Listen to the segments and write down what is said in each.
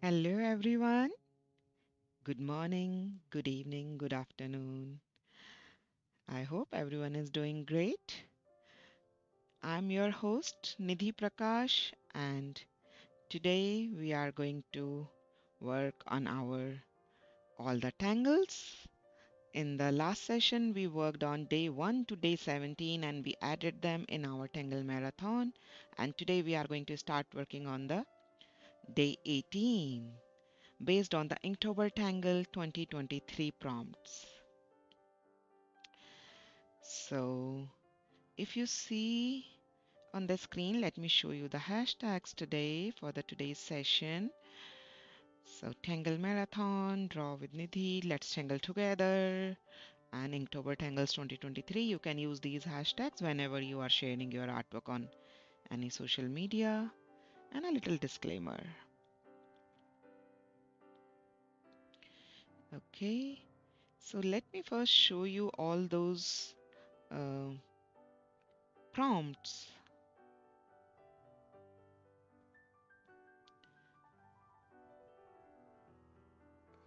Hello, everyone. Good morning, good evening, good afternoon. I hope everyone is doing great. I'm your host, Nidhi Prakash, and today we are going to work on our all the tangles. In the last session, we worked on day 1 to day 17 and we added them in our Tangle Marathon. And today we are going to start working on the day 18 based on the Inktober Tangle 2023 prompts. So if you see on the screen, let me show you the hashtags today for the today's session. So Tangle Marathon, Draw with Nidhi, Let's Tangle Together, and Inktober Tangles 2023. You can use these hashtags whenever you are sharing your artwork on any social media. And a little disclaimer. Okay, so let me first show you all those uh, prompts.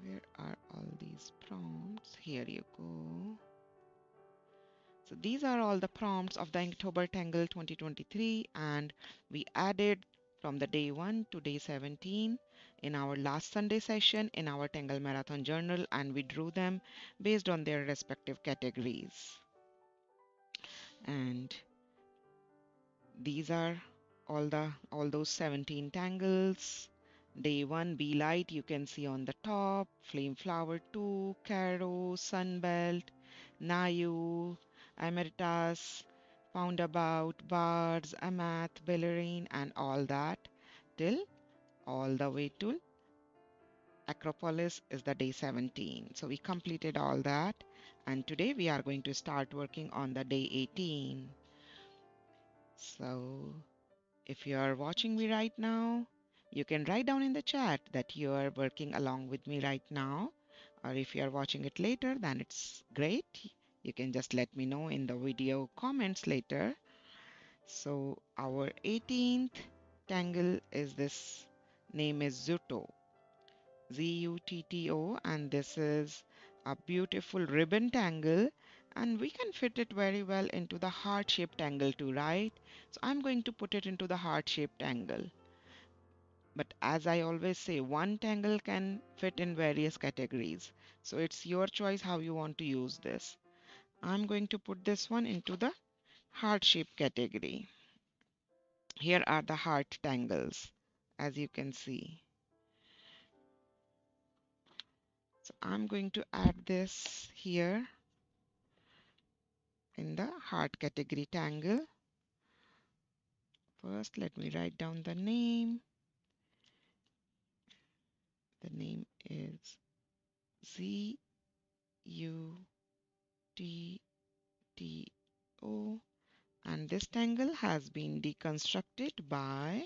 Where are all these prompts? Here you go. So these are all the prompts of the Inktober Tangle 2023, and we added from the day 1 to day 17 in our last Sunday session in our Tangle Marathon journal, and we drew them based on their respective categories. And these are all those 17 tangles. Day 1, Be Light, you can see on the top, Flame Flower 2, Caro, Sunbelt, Nayu, Emeritus, Poundabout, Bards, Amath, Bellarine, and all that till all the way to Acropolis is the day 17. So we completed all that, and today we are going to start working on the day 18. So if you are watching me right now, you can write down in the chat that you are working along with me right now. Or if you are watching it later, then it's great. You can just let me know in the video comments later. So our 18th tangle is this name is Zutto, Zutto, and this is a beautiful ribbon tangle, and we can fit it very well into the heart-shaped tangle too, right? So I'm going to put it into the heart-shaped tangle. But as I always say, one tangle can fit in various categories. So it's your choice how you want to use this. I'm going to put this one into the heart shape category. Here are the heart tangles, as you can see. So I'm going to add this here in the heart category tangle. First, let me write down the name. The name is Z U T T O. And this tangle has been deconstructed by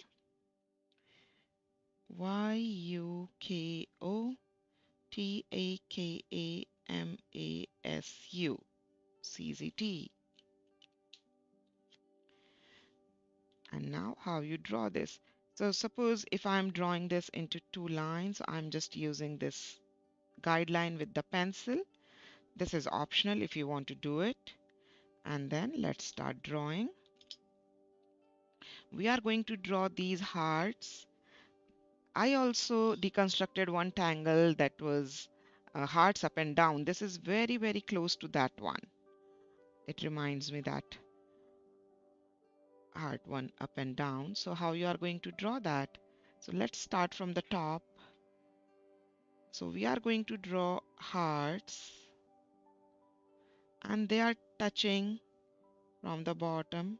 YukotakamasU CZT. And now how you draw this. So suppose if I'm drawing this into two lines, I'm just using this guideline with the pencil. This is optional if you want to do it. And then let's start drawing. We are going to draw these hearts. I also deconstructed one tangle that was hearts up and down. This is very, very close to that one. It reminds me that heart one up and down. So how you are going to draw that? So let's start from the top. So we are going to draw hearts and they are touching from the bottom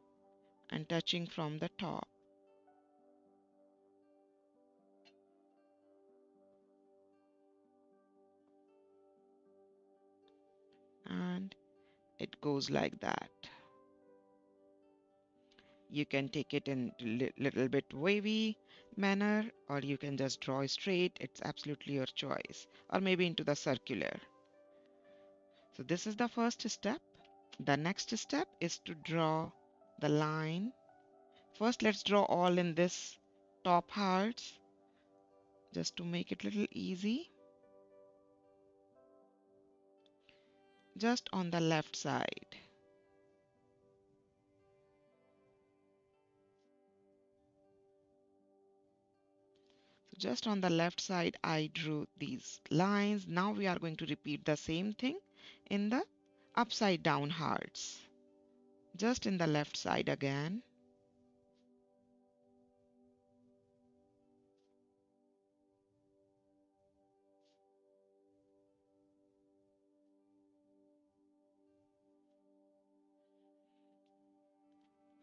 and touching from the top. And it goes like that. You can take it in little bit wavy manner or you can just draw straight. It's absolutely your choice. Or maybe into the circular. So this is the first step. The next step is to draw the line. First let's draw all in this top hearts. just to make it a little easy, just on the left side. So just on the left side, I drew these lines. Now we are going to repeat the same thing in the upside down hearts. Just in the left side again.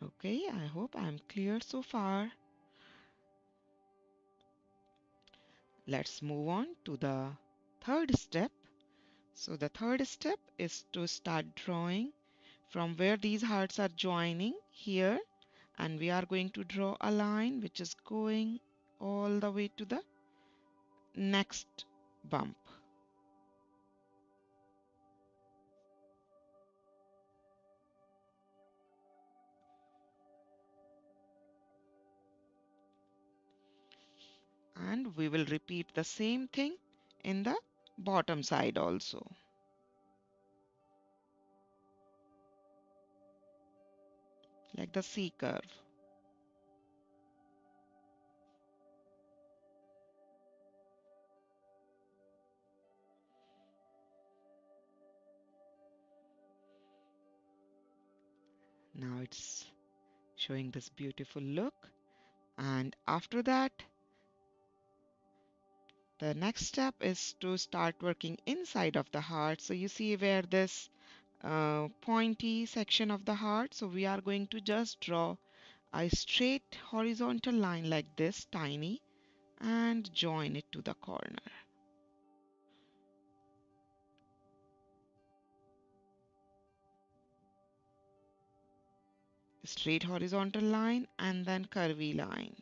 Okay, I hope I'm clear so far. Let's move on to the third step. So the third step is to start drawing from where these hearts are joining here, and we are going to draw a line which is going all the way to the next bump. And we will repeat the same thing in the bottom side also, like the C curve. Now it's showing this beautiful look. And after that, the next step is to start working inside of the heart. So you see where this pointy section of the heart. So we are going to just draw a straight horizontal line like this, tiny, and join it to the corner. Straight horizontal line and then curvy line.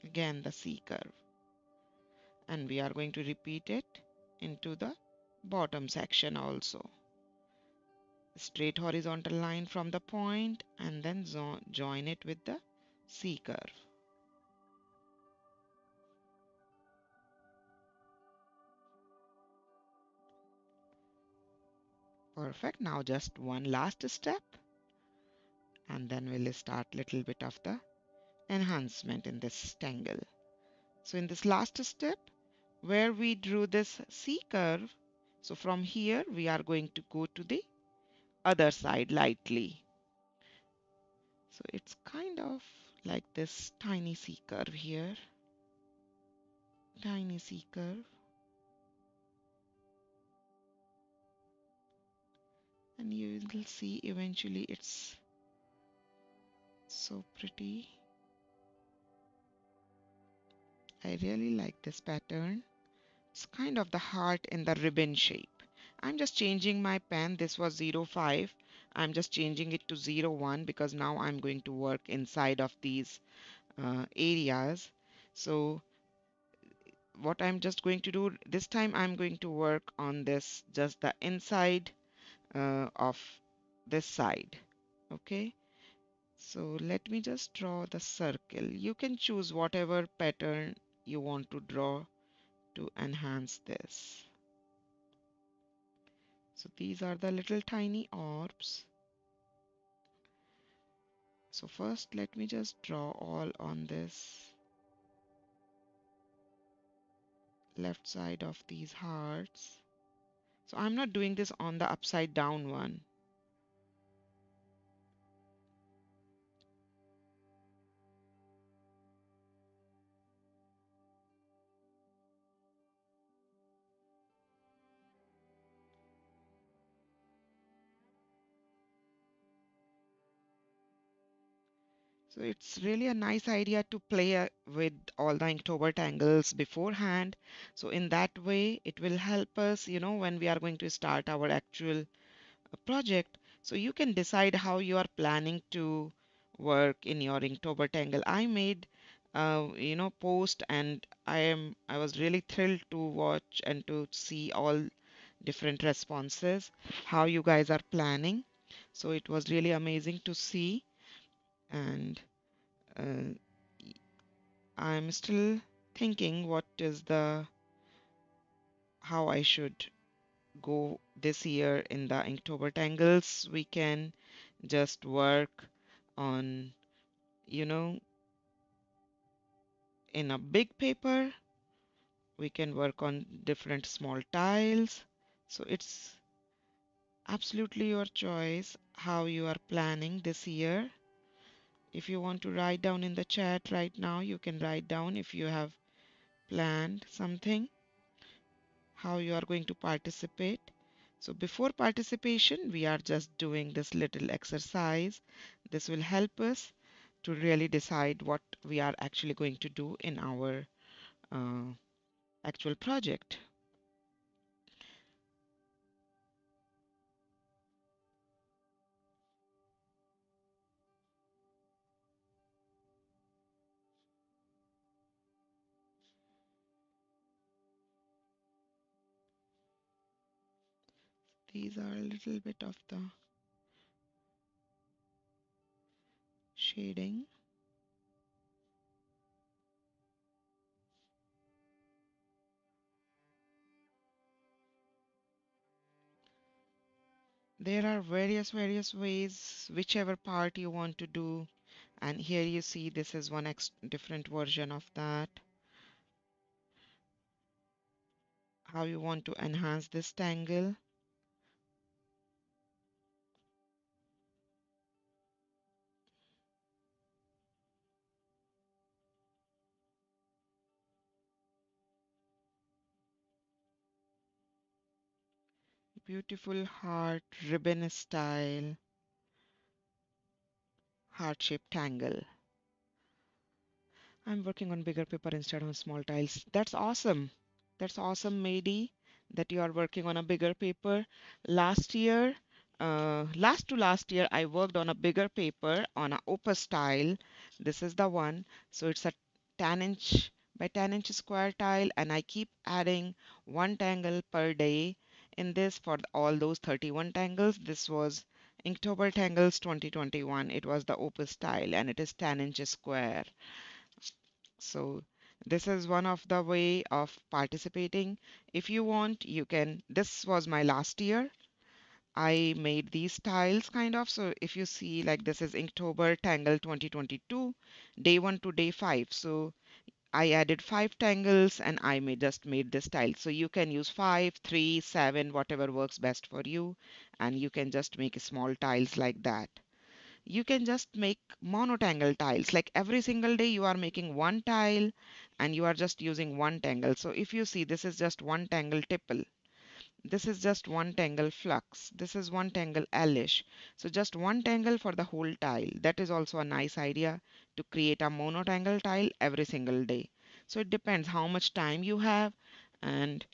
Again the C curve. And we are going to repeat it into the bottom section also. Straight horizontal line from the point and then join it with the C curve. Perfect. Now just one last step and then we'll start little bit of the enhancement in this tangle. So in this last step where we drew this C curve, so from here we are going to go to the other side lightly. So it's kind of like this tiny C curve here, tiny C curve. And you will see eventually it's so pretty. I really like this pattern. It's kind of the heart in the ribbon shape. I'm just changing my pen. This was 05. I'm just changing it to 01 because now I'm going to work inside of these areas. So what I'm just going to do this time, I'm going to work on this, just the inside of this side. Okay. So let me just draw the circle. You can choose whatever pattern you want to draw to enhance this. So these are the little tiny orbs. So first let me just draw all on this left side of these hearts. So I'm not doing this on the upside down one. So it's really a nice idea to play with all the Inktober tangles beforehand. So in that way, it will help us, when we are going to start our actual project. So you can decide how you are planning to work in your Inktober tangle. I made, post, and I was really thrilled to watch and to see all different responses, how you guys are planning. So it was really amazing to see. And uh, I'm still thinking what is the how I should go this year in the Inktober Tangles. We can just work on, you know, in a big paper. We can work on different small tiles. So it's absolutely your choice how you are planning this year. If you want to write down in the chat right now, you can write down if you have planned something, how you are going to participate. So before participation, we are just doing this little exercise. This will help us to really decide what we are actually going to do in our uh, actual project. These are a little bit of the shading. There are various ways, whichever part you want to do. And here you see this is one different version of that. How you want to enhance this tangle. Beautiful heart ribbon style heart shaped tangle. I'm working on bigger paper instead of small tiles. That's awesome. That's awesome, Mady, that you are working on a bigger paper. Last year, last to last year, I worked on a bigger paper on a opus tile. This is the one. So it's a 10 inch by 10 inch square tile, and I keep adding one tangle per day in this for all those 31 tangles. This was Inktober Tangles 2021. It was the opus tile, and it is 10 inches square. So this is one of the way of participating. If you want, you can. This was my last year. I made these tiles kind of. So if you see, like, this is Inktober Tangle 2022, day 1 to day 5. So I added 5 tangles and I just made this tile. So you can use 5, 3, 7, whatever works best for you, and you can just make small tiles like that. You can just make monotangle tiles. Like every single day you are making one tile and you are just using one tangle. So if you see, this is just one tangle tipple. This is just one tangle flux. This is one tangle elish. So just one tangle for the whole tile. That is also a nice idea to create a monotangle tile every single day. So it depends how much time you have and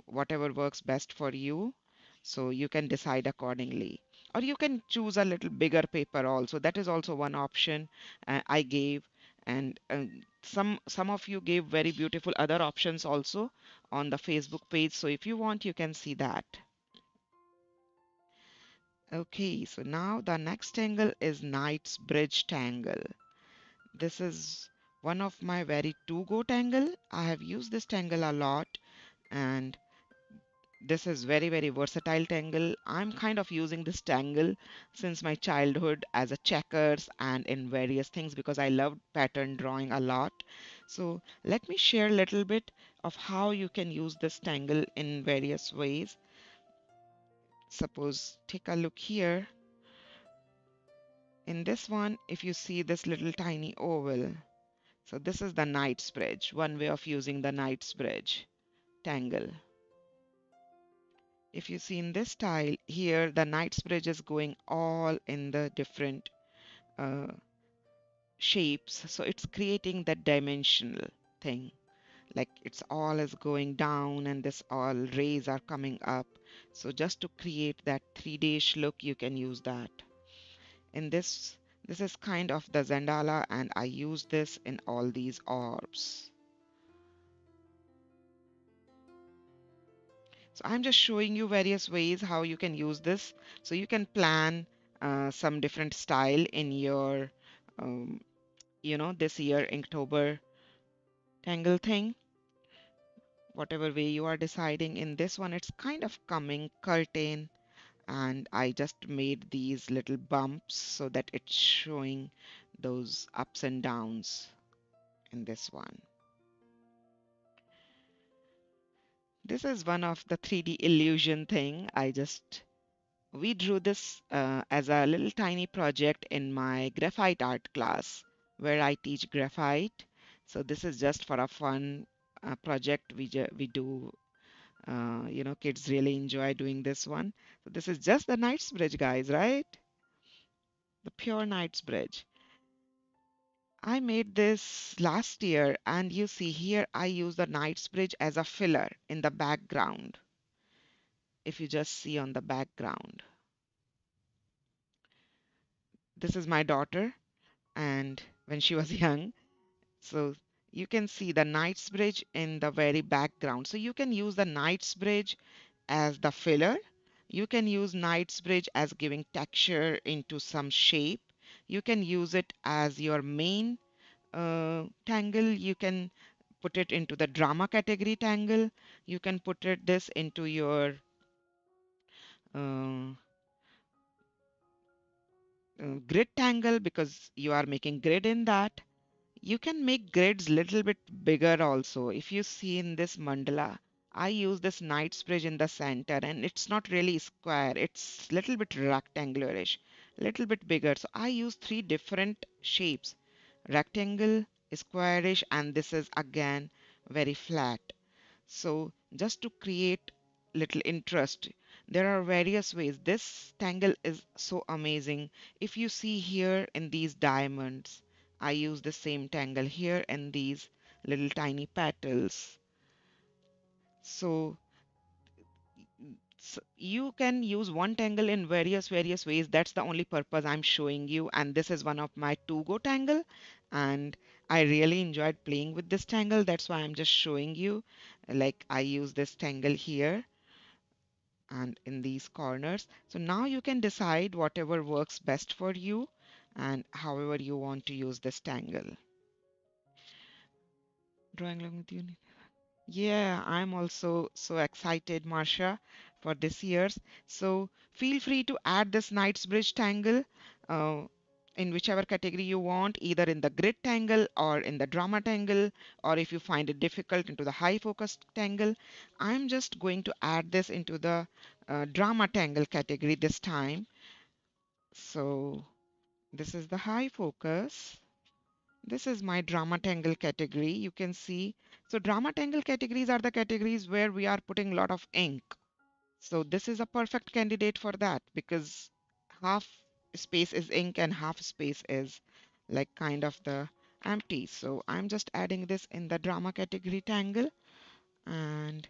whatever works best for you. So you can decide accordingly. Or you can choose a little bigger paper also. That is also one option I gave. And some of you gave very beautiful other options also on the Facebook page. So if you want, you can see that. Okay, so now the next tangle is Knightsbridge tangle. This is one of my very to-go tangle. I have used this tangle a lot, and this is very versatile tangle. I'm kind of using this tangle since my childhood as a checkers and in various things because I loved pattern drawing a lot. So let me share a little bit of how you can use this tangle in various ways. Suppose take a look here. In this one, if you see this little tiny oval, so this is the Knightsbridge, one way of using the Knightsbridge tangle. If you see in this style here, the Knightsbridge is going all in the different uh, shapes. So it's creating that dimensional thing. Like it's all is going down and this all rays are coming up. So just to create that 3D-ish look, you can use that. In this is kind of the Zendala, and I use this in all these orbs. So I'm just showing you various ways how you can use this. So you can plan some different style in your, this year Inktober tangle thing, whatever way you are deciding. In this one, it's kind of coming curtain, and I just made these little bumps so that it's showing those ups and downs in this one. This is one of the 3D illusion thing. We drew this as a little tiny project in my graphite art class where I teach graphite. So this is just for a fun project we do. Kids really enjoy doing this one. So this is just the Knightsbridge, guys, right? The pure Knightsbridge. I made this last year, and you see here I use the Knightsbridge as a filler in the background. If you just see on the background, this is my daughter, and when she was young. So you can see the Knightsbridge in the very background. So you can use the Knightsbridge as the filler. You can use Knightsbridge as giving texture into some shape. You can use it as your main tangle. You can put it into the drama category tangle. You can put this into your uh, grid tangle because you are making grid in that. You can make grids little bit bigger also. If you see in this mandala, I use this Knightsbridge in the center and it's not really square. It's little bit rectangularish, little bit bigger. So I use three different shapes, rectangle, squarish, and this is again very flat. So just to create little interest, there are various ways. This tangle is so amazing. If you see here in these diamonds, I use the same tangle here and these little tiny petals. So, you can use one tangle in various ways. That's the only purpose I'm showing you. And this is one of my to-go tangle. And I really enjoyed playing with this tangle. That's why I'm just showing you. Like I use this tangle here and in these corners. So now you can decide whatever works best for you and however you want to use this tangle. Drawing along with you. Yeah, I'm also so excited, Marsha, for this year's. So feel free to add this Knightsbridge tangle uh, in whichever category you want, either in the grid tangle or in the drama tangle, or if you find it difficult into the high focus tangle. I'm just going to add this into the drama tangle category this time. So this is the high focus. This is my drama tangle category. You can see. So drama tangle categories are the categories where we are putting a lot of ink. So this is a perfect candidate for that because half space is ink and half space is like kind of the empty. So I'm just adding this in the drama category tangle and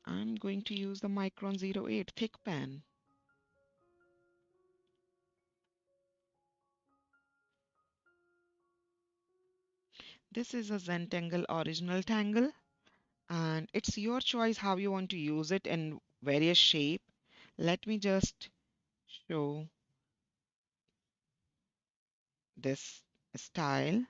I'm going to use the Micron 08 thick pen. This is a Zentangle original tangle and it's your choice how you want to use it in various shape. Let me just show this style.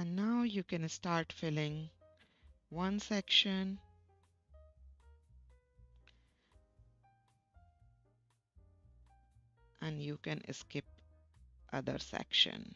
And now you can start filling one section and you can skip other section.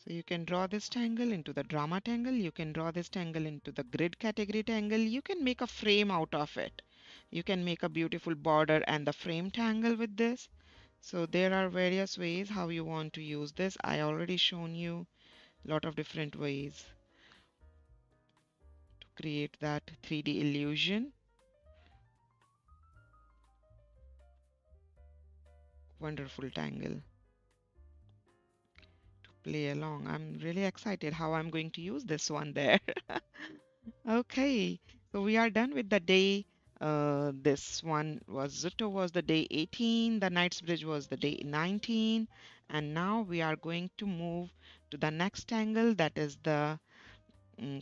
So you can draw this tangle into the drama tangle. You can draw this tangle into the grid category tangle. You can make a frame out of it. You can make a beautiful border and the frame tangle with this. So there are various ways how you want to use this. I already shown you lot of different ways to create that 3D illusion. Wonderful tangle to play along. I'm really excited how I'm going to use this one there. Okay, so we are done with the day. This one was Zutto was the day 18, the Knightsbridge was the day 19, and now we are going to move to the next tangle, that is the mm,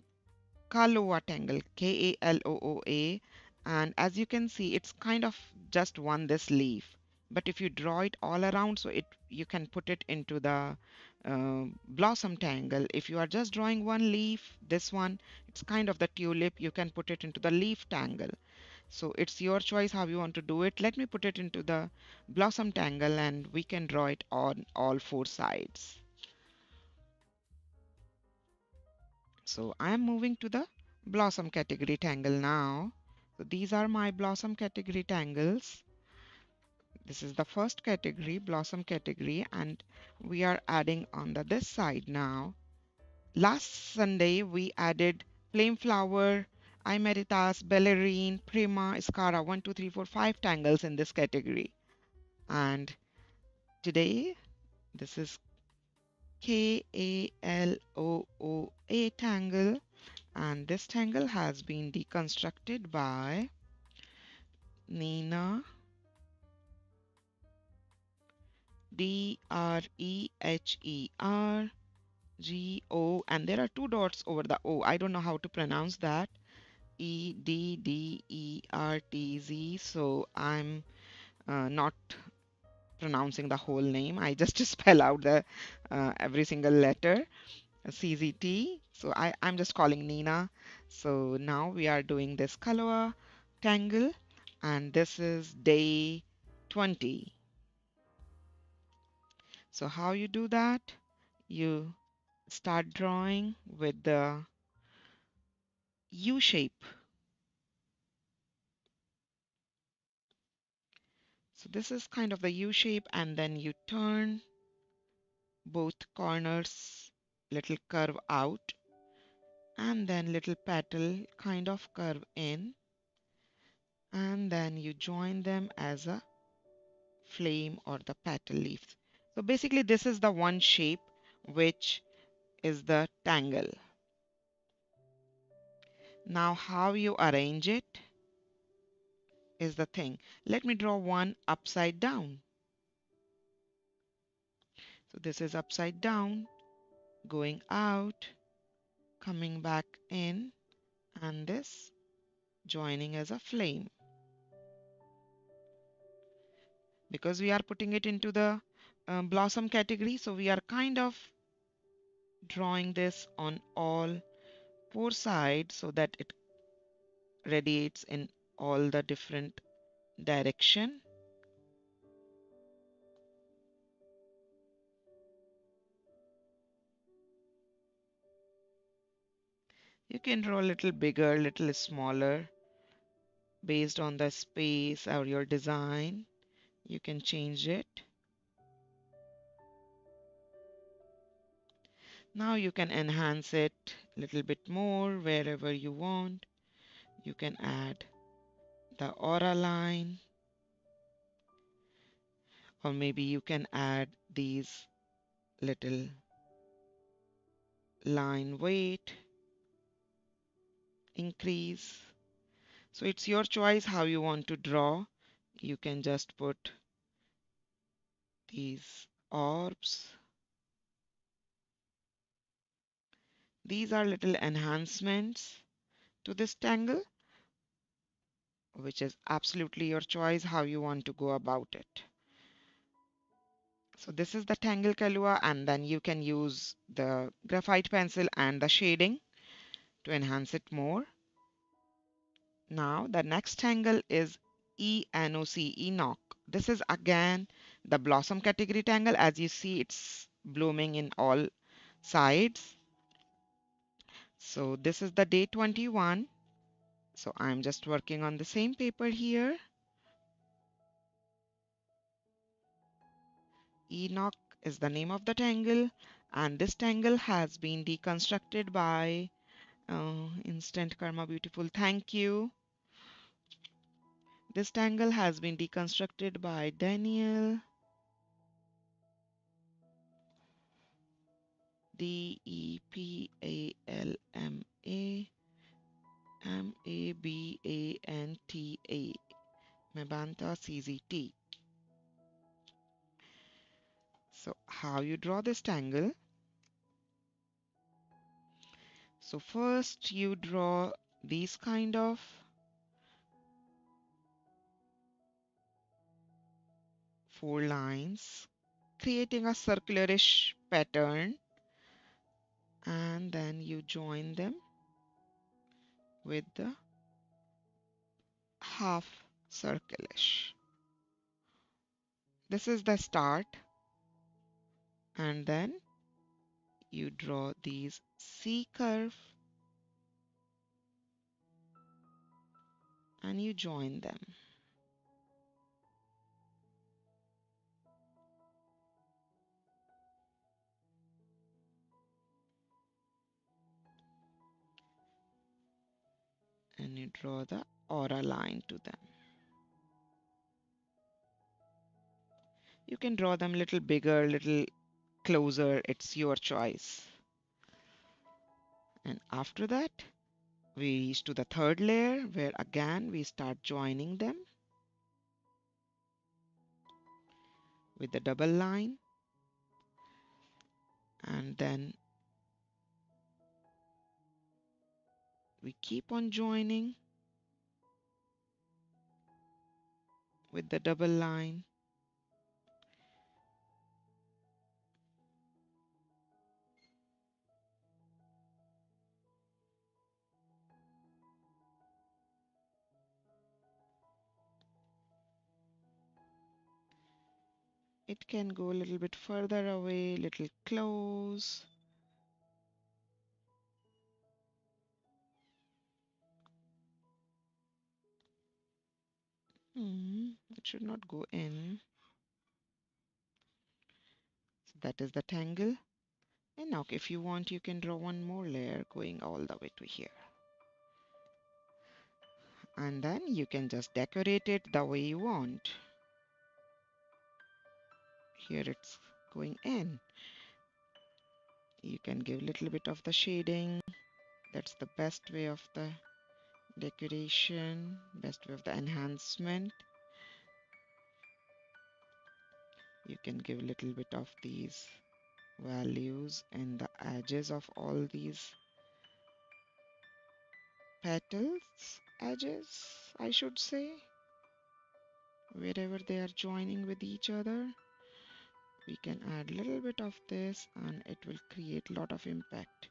Kalooa tangle, Kalooa. And as you can see, it's kind of just this leaf. But if you draw it all around, so you can put it into the blossom tangle. If you are just drawing one leaf, this one, it's kind of the tulip, you can put it into the leaf tangle. So it's your choice how you want to do it. Let me put it into the blossom tangle and we can draw it on all four sides. So I am moving to the blossom category tangle now. So these are my blossom category tangles. This is the first category, blossom category, and we are adding on this side now. Last Sunday we added flame flower, Imeritas, ballerine, prima, escara, 1, 2, 3, 4, 5 tangles in this category. And today this is Kalooa tangle, and this tangle has been deconstructed by Nina Drehgergo, and there are two dots over the O. I don't know how to pronounce that. Eddertz. So I'm not pronouncing the whole name. I just spell out the every single letter. CZT. So I'm just calling Nina. So now we are doing this Kalooa tangle, and this is day 20. So how you do that? You start drawing with the U shape. So this is kind of the U shape, and then you turn both corners, little curve out, and then little petal kind of curve in, and then you join them as a flame or the petal leaves. So basically this is the one shape which is the tangle. Now how you arrange it is the thing. Let me draw one upside down. So this is upside down, going out, coming back in, and this joining as a flame. Because we are putting it into the blossom category, so we are kind of drawing this on all four sides so that it radiates in all the different direction. You can draw a little bigger, little smaller based on the space or your design. You can change it. Now you can enhance it a little bit more wherever you want. You can add the aura line, or maybe you can add these little line weight increase. So it's your choice how you want to draw. You can just put these orbs. These are little enhancements to this tangle, which is absolutely your choice how you want to go about it. So this is the tangle Kalooa, and then you can use the graphite pencil and the shading to enhance it more. Now the next tangle is Enoc. This is again the blossom category tangle. As you see, it's blooming in all sides. So this is the day 21. So I'm just working on the same paper here. Enoc is the name of the tangle, And this tangle has been deconstructed by Instant Karma Beautiful. Thank you. This tangle has been deconstructed by Daniel. DEPALMA MABANTA Mabanta CZT. So how you draw this tangle? So first you draw these kind of four lines, creating a circularish pattern, and then you join them with the half circleish. This is the start, and then you draw these C curve and you join them. And you draw the aura line to them. You can draw them a little bigger, little closer, it's your choice. And after that, we reach to the third layer where again we start joining them with the double line, and then we keep on joining with the double line. It can go a little bit further away, little close. It should not go in. So that is the tangle. And now if you want, you can draw one more layer going all the way to here. And then you can just decorate it the way you want. Here it's going in. You can give a little bit of the shading. That's the best way of the decoration, best way of the enhancement. You can give a little bit of these values in the edges of all these petals, edges, I should say, wherever they are joining with each other. We can add a little bit of this and it will create a lot of impact.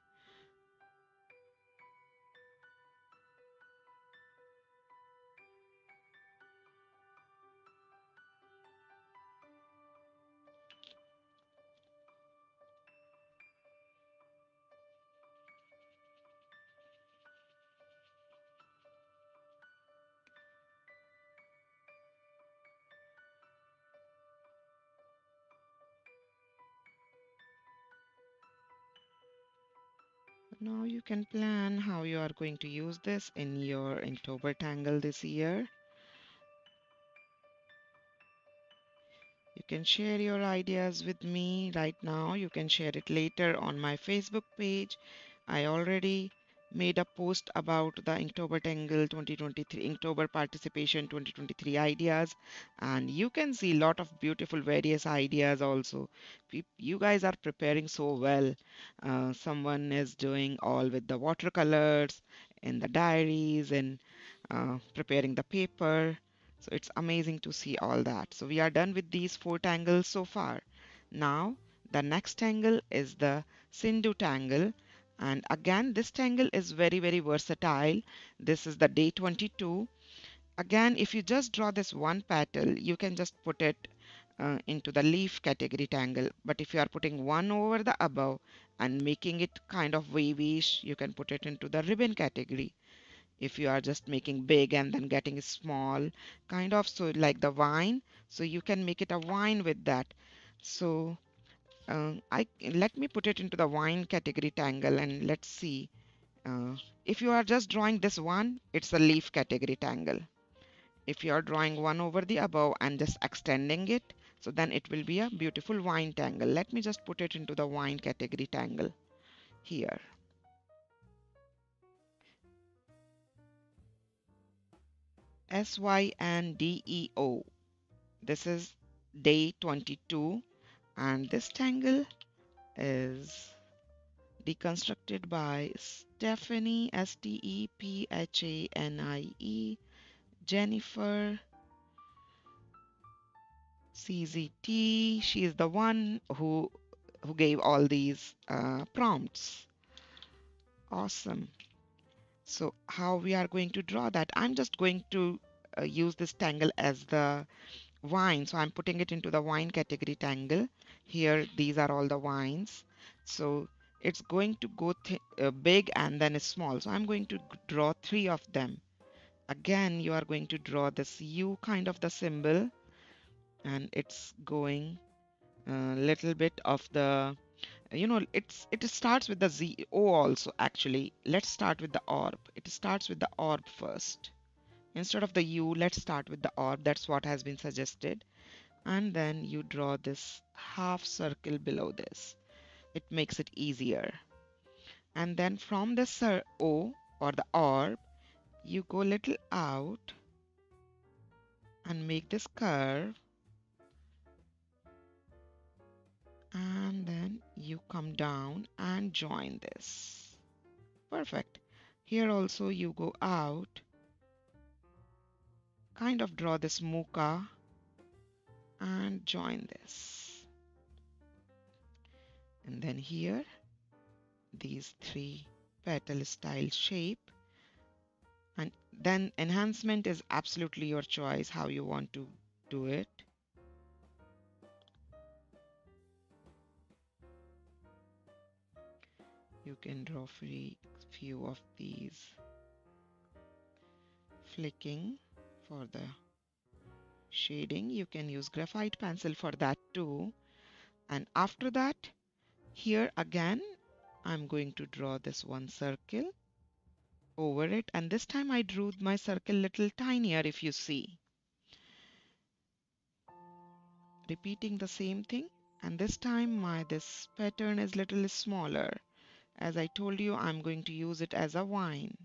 Now you can plan how you are going to use this in your Inktober Tangle this year. You can share your ideas with me right now. You can share it later on my Facebook page. I already made a post about the Inktober Tangle 2023 Inktober participation 2023 ideas, and you can see a lot of beautiful various ideas also. You guys are preparing so well. Someone is doing all with the watercolors in the diaries and preparing the paper. So it's amazing to see all that. So we are done with these four tangles so far. Now the next tangle is the Syndeo tangle. And again, this tangle is very versatile. This is the day 22. Again, if you just draw this one petal, you can just put it into the leaf category tangle. But if you are putting one over the above and making it kind of wavyish, you can put it into the ribbon category. If you are just making big and then getting small, kind of so like the vine, so you can make it a vine with that. So Let me put it into the wine category tangle and let's see. If you are just drawing this one, it's a leaf category tangle. If you are drawing one over the above and just extending it, so then it will be a beautiful wine tangle. Let me just put it into the wine category tangle here. Syndeo. This is day 22 and this tangle is deconstructed by Stephanie, Stephanie, Jennifer, CZT. She is the one who gave all these prompts. Awesome. So how we are going to draw that? I'm just going to use this tangle as the wine. So I'm putting it into the wine category tangle. Here, these are all the wines. So it's going to go big and then small. So I'm going to draw three of them. Again, you are going to draw this U kind of the symbol, and it's going a little bit of the, it starts with the Z O also actually. Let's start with the orb. It starts with the orb first. Instead of the U, let's start with the orb. That's what has been suggested. And then you draw this half circle below this. It makes it easier. And then from the O or the orb, you go little out and make this curve, and then you come down and join this. Perfect. Here also you go out, kind of draw this muka and join this. And then here, these three petal style shape. And then enhancement is absolutely your choice how you want to do it. You can draw few of these flicking for the shading. You can use graphite pencil for that too. And after that, here again, I'm going to draw this one circle over it. And this time I drew my circle little tinier if you see. Repeating the same thing. And this time this pattern is little smaller. As I told you, I'm going to use it as a wine.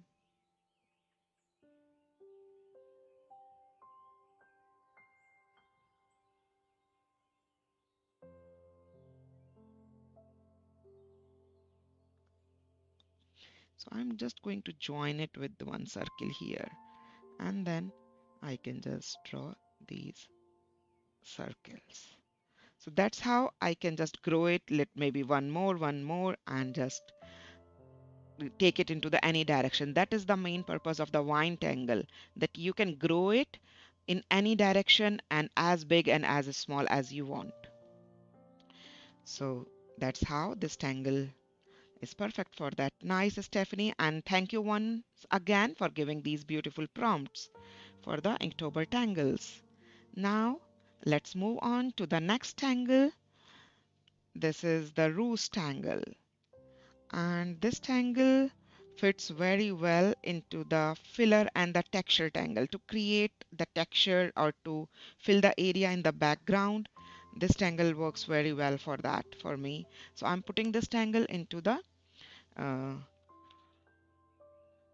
So I'm just going to join it with the one circle here. And then I can just draw these circles. So that's how I can just grow it. Let maybe one more, and just take it into the any direction. That is the main purpose of the wine tangle, that you can grow it in any direction and as big and as small as you want. So that's how this tangle is perfect for that. Nice, Stephanie, and thank you once again for giving these beautiful prompts for the Inktober tangles. Now let's move on to the next tangle. This is the Roos tangle, and this tangle fits very well into the filler and the texture tangle. To create the texture or to fill the area in the background, this tangle works very well for that for me. So I'm putting this tangle into the uh,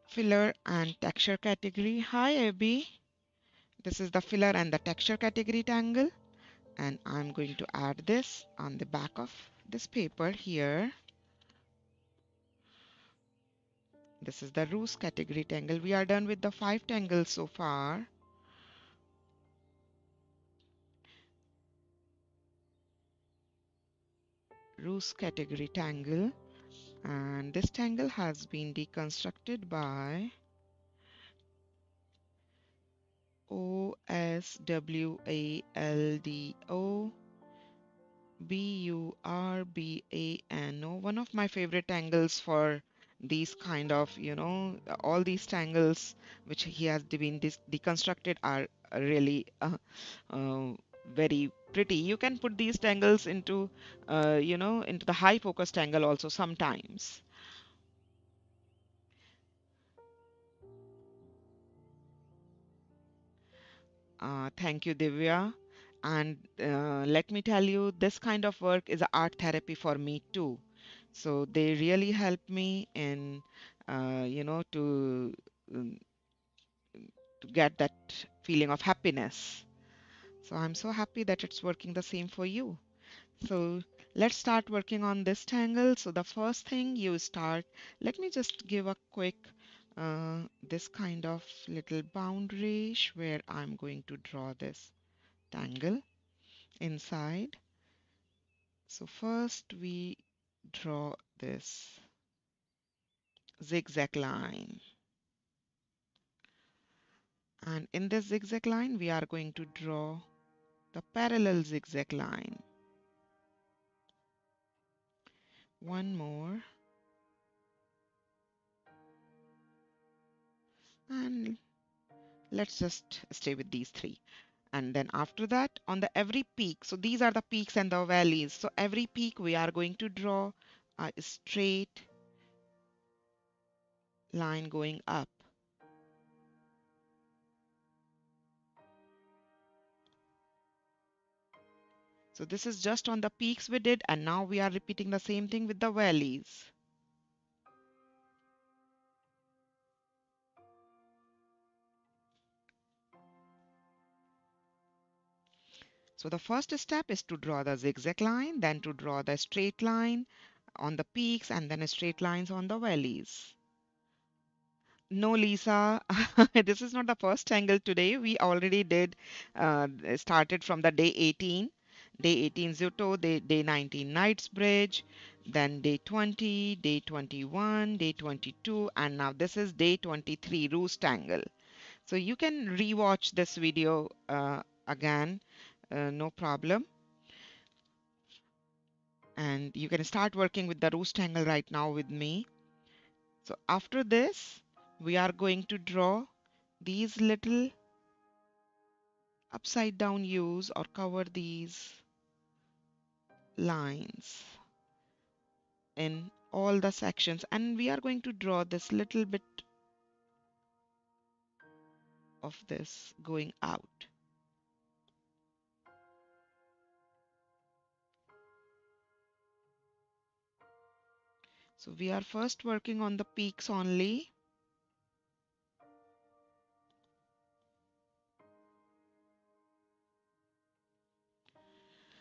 filler and texture category. Hi Abby, this is the filler and the texture category tangle, and I'm going to add this on the back of this paper here. This is the Roos category tangle. We are done with the 5 tangles so far. Roos category tangle, and this tangle has been deconstructed by OSWALDO One of my favorite tangles for these kind of, all these tangles which he has been deconstructed are really very pretty. You can put these tangles into, into the high focus tangle also sometimes. Thank you, Divya. And let me tell you, this kind of work is a art therapy for me too. So they really help me in, um, to get that feeling of happiness. So I'm so happy that it's working the same for you. So let's start working on this tangle. So the first thing you start, let me just give a quick this kind of little boundary where I'm going to draw this tangle inside. So first we draw this zigzag line. And in this zigzag line, we are going to draw the parallel zigzag line. One more. And let's just stay with these three. And then after that, on the every peak, so these are the peaks and the valleys. So every peak we are going to draw a straight line going up. So this is just on the peaks we did, and now we are repeating the same thing with the valleys. So the first step is to draw the zigzag line, then to draw the straight line on the peaks, and then straight lines on the valleys. No, Lisa, this is not the first angle today. We already did started from the day 18. Day 18 Zutto, day 19 Knightsbridge, then day 20, day 21, day 22, and now this is day 23 Roos Tangle. So you can rewatch this video again, no problem. And you can start working with the Roos Tangle right now with me. So after this, we are going to draw these little upside down U's or cover these lines in all the sections, and we are going to draw this little bit of this going out. So we are first working on the peaks only.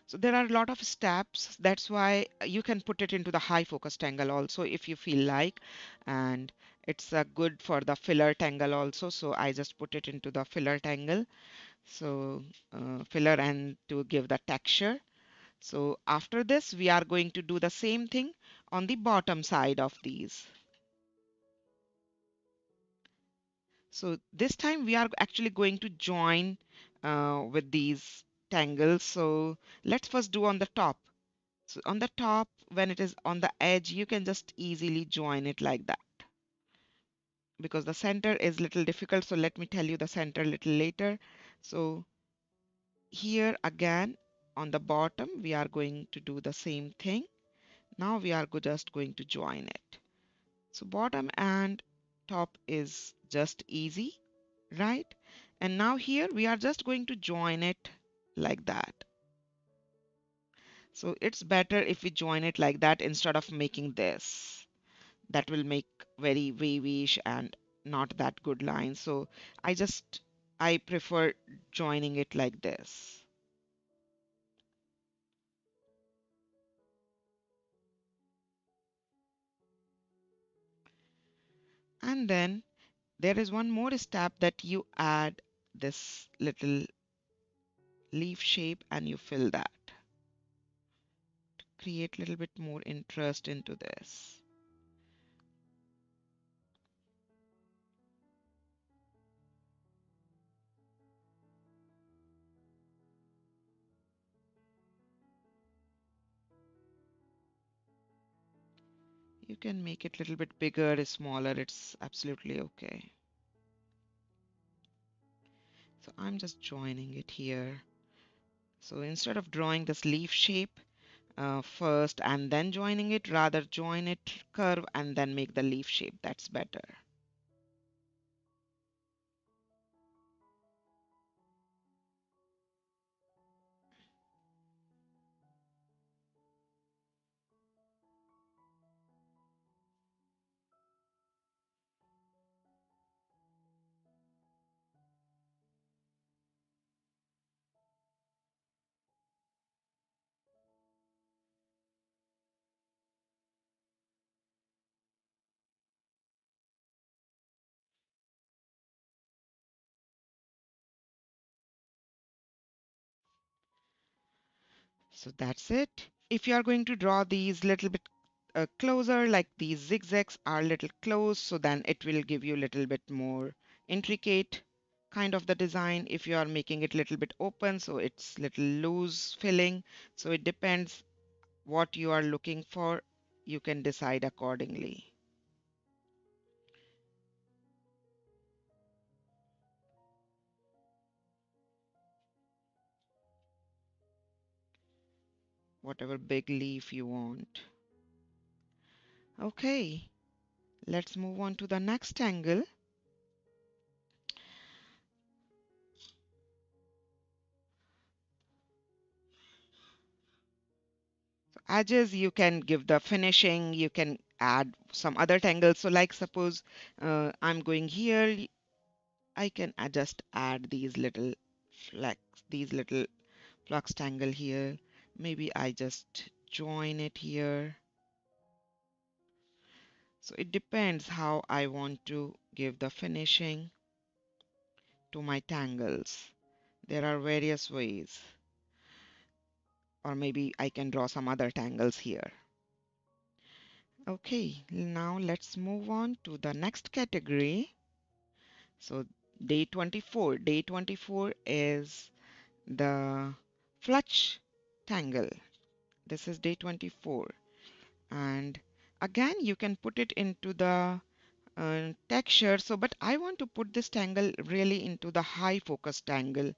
So there are a lot of steps. That's why you can put it into the high focus tangle also if you feel like. And it's good for the filler tangle also. So I just put it into the filler tangle. So filler and to give the texture. So after this, we are going to do the same thing on the bottom side of these. So this time we are actually going to join with these tangles. So let's first do on the top. So on the top, when it is on the edge, you can just easily join it like that. Because the center is little difficult, so let me tell you the center a little later. So here again, on the bottom, we are going to do the same thing. Now we are just going to join it. So bottom and top is just easy, right? And now here we are just going to join it like that. So it's better if we join it like that instead of making this. That will make very wavyish and not that good line. So I prefer joining it like this. And then there is one more step that you add this little leaf shape and you fill that. Create a little bit more interest into this. You can make it a little bit bigger, smaller, it's absolutely okay. So I'm just joining it here. So instead of drawing this leaf shape first and then joining it, rather join it curve and then make the leaf shape. That's better. So that's it. If you are going to draw these little bit closer, like these zigzags are little close, so then it will give you a little bit more intricate kind of the design. If you are making it little bit open, so it's little loose filling. So it depends what you are looking for. You can decide accordingly. Whatever big leaf you want. Okay, let's move on to the next angle. Edges, you can give the finishing, you can add some other tangles. So like suppose I'm going here, I can just add these little flex, these little flux tangle here. Maybe I just join it here. So it depends how I want to give the finishing to my tangles. There are various ways. Or maybe I can draw some other tangles here. Okay, now let's move on to the next category. So day 24. Day 24 is the Flutch tangle. This is day 24. And again, you can put it into the texture. So, but I want to put this tangle really into the high focus tangle.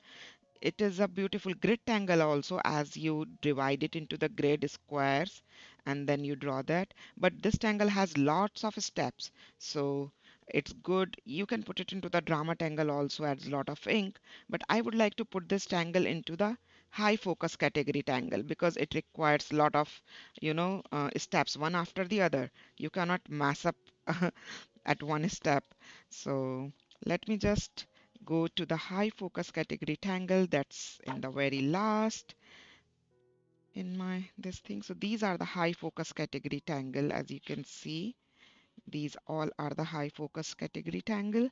It is a beautiful grid tangle also, as you divide it into the grid squares and then you draw that. But this tangle has lots of steps, so it's good. You can put it into the drama tangle also, adds a lot of ink. But I would like to put this tangle into the high focus category tangle because it requires a lot of, steps one after the other. You cannot mess up at one step. So let me just go to the high focus category tangle that's in the very last in my this thing. So these are the high focus category tangle. As you can see, these all are the high focus category tangle.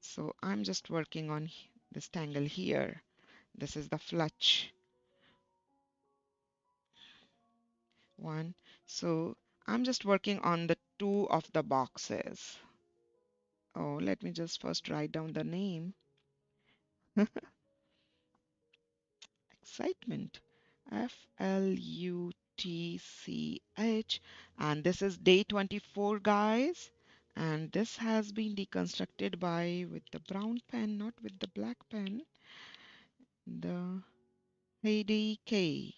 So I'm just working on this tangle here. This is the Flutch one. So I'm just working on the two of the boxes. Oh, let me just first write down the name. Excitement. Flutch. And this is day 24, guys. And this has been deconstructed by with the brown pen, not with the black pen. The Nidhi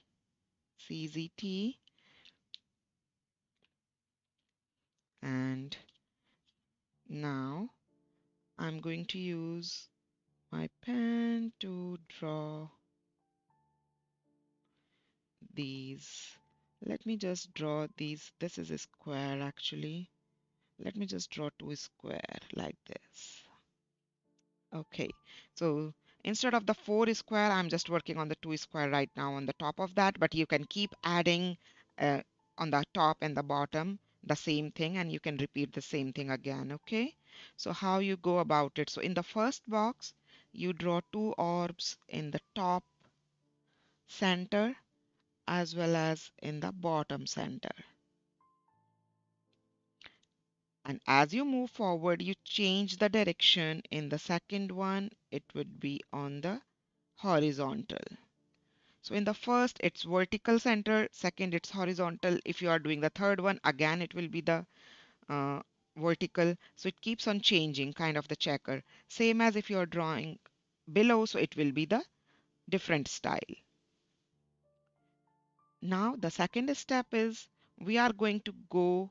CZT. And now I'm going to use my pen to draw these. Let me just draw these. This is a square actually. Let me just draw two square like this. Okay, so instead of the four square, I'm just working on the two square right now on the top of that, but you can keep adding uh, on the top and the bottom the same thing, and you can repeat the same thing again, okay? So how you go about it? So in the first box, you draw two orbs in the top center as well as in the bottom center. And as you move forward, you change the direction. In the second one, it would be on the horizontal. So in the first, it's vertical center. Second, it's horizontal. If you are doing the third one, again, it will be the uh, vertical. So it keeps on changing, kind of the checker. Same as if you are drawing below, so it will be the different style. Now the second step is we are going to go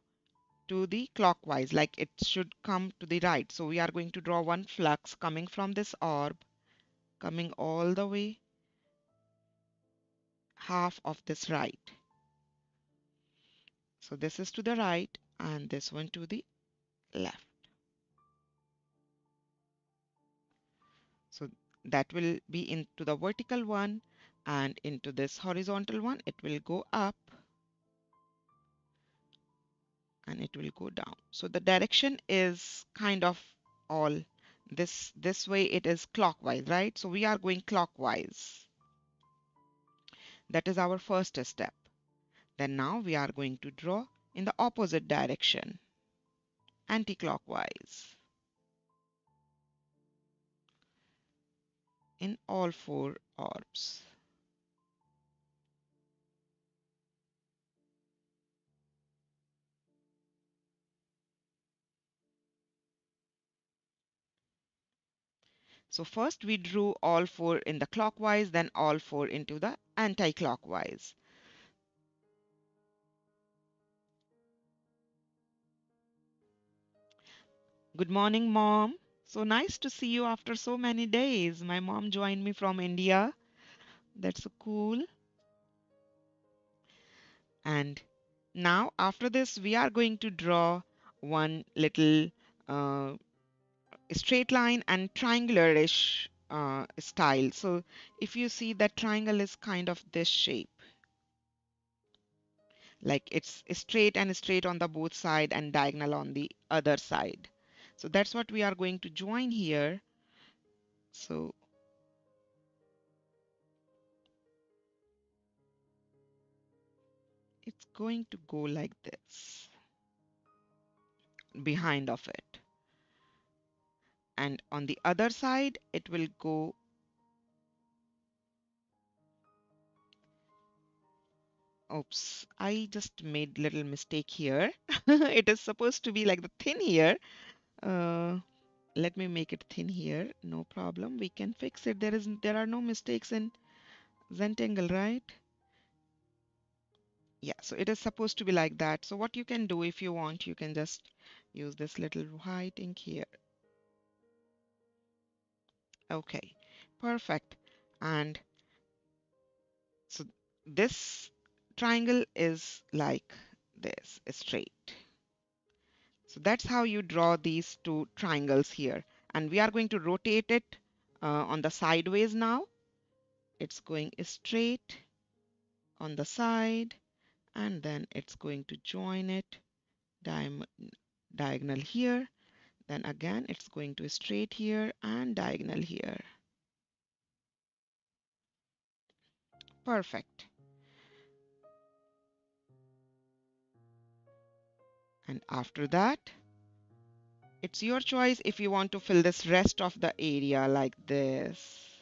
to the clockwise, like it should come to the right. So we are going to draw one flux coming from this orb, coming all the way half of this right. So this is to the right and this one to the left. So that will be into the vertical one, and into this horizontal one it will go up and it will go down. So the direction is kind of all this way. It is clockwise, right? So we are going clockwise. That is our first step. Then now we are going to draw in the opposite direction, anti-clockwise, in all four orbs. So first we drew all four in the clockwise, then all four into the anti-clockwise. Good morning, Mom. So nice to see you after so many days. My mom joined me from India. That's so cool. And now after this, we are going to draw one little uh, straight line and triangular-ish style. So if you see that triangle is kind of this shape, like it's straight and straight on the both side and diagonal on the other side. So that's what we are going to join here. So it's going to go like this behind of it. And on the other side, it will go. Oops, I just made little mistake here. It is supposed to be like the thin here. Uh, Let me make it thin here. No problem. We can fix it. There are no mistakes in Zentangle, right? Yeah, so it is supposed to be like that. So what you can do if you want, you can just use this little white ink here. Okay, perfect. And so this triangle is like this, straight. So that's how you draw these two triangles here. And we are going to rotate it on the sideways now. It's going straight on the side, and then it's going to join it diagonal here. Then again, it's going to straight here and diagonal here. Perfect. And after that, it's your choice if you want to fill this rest of the area like this.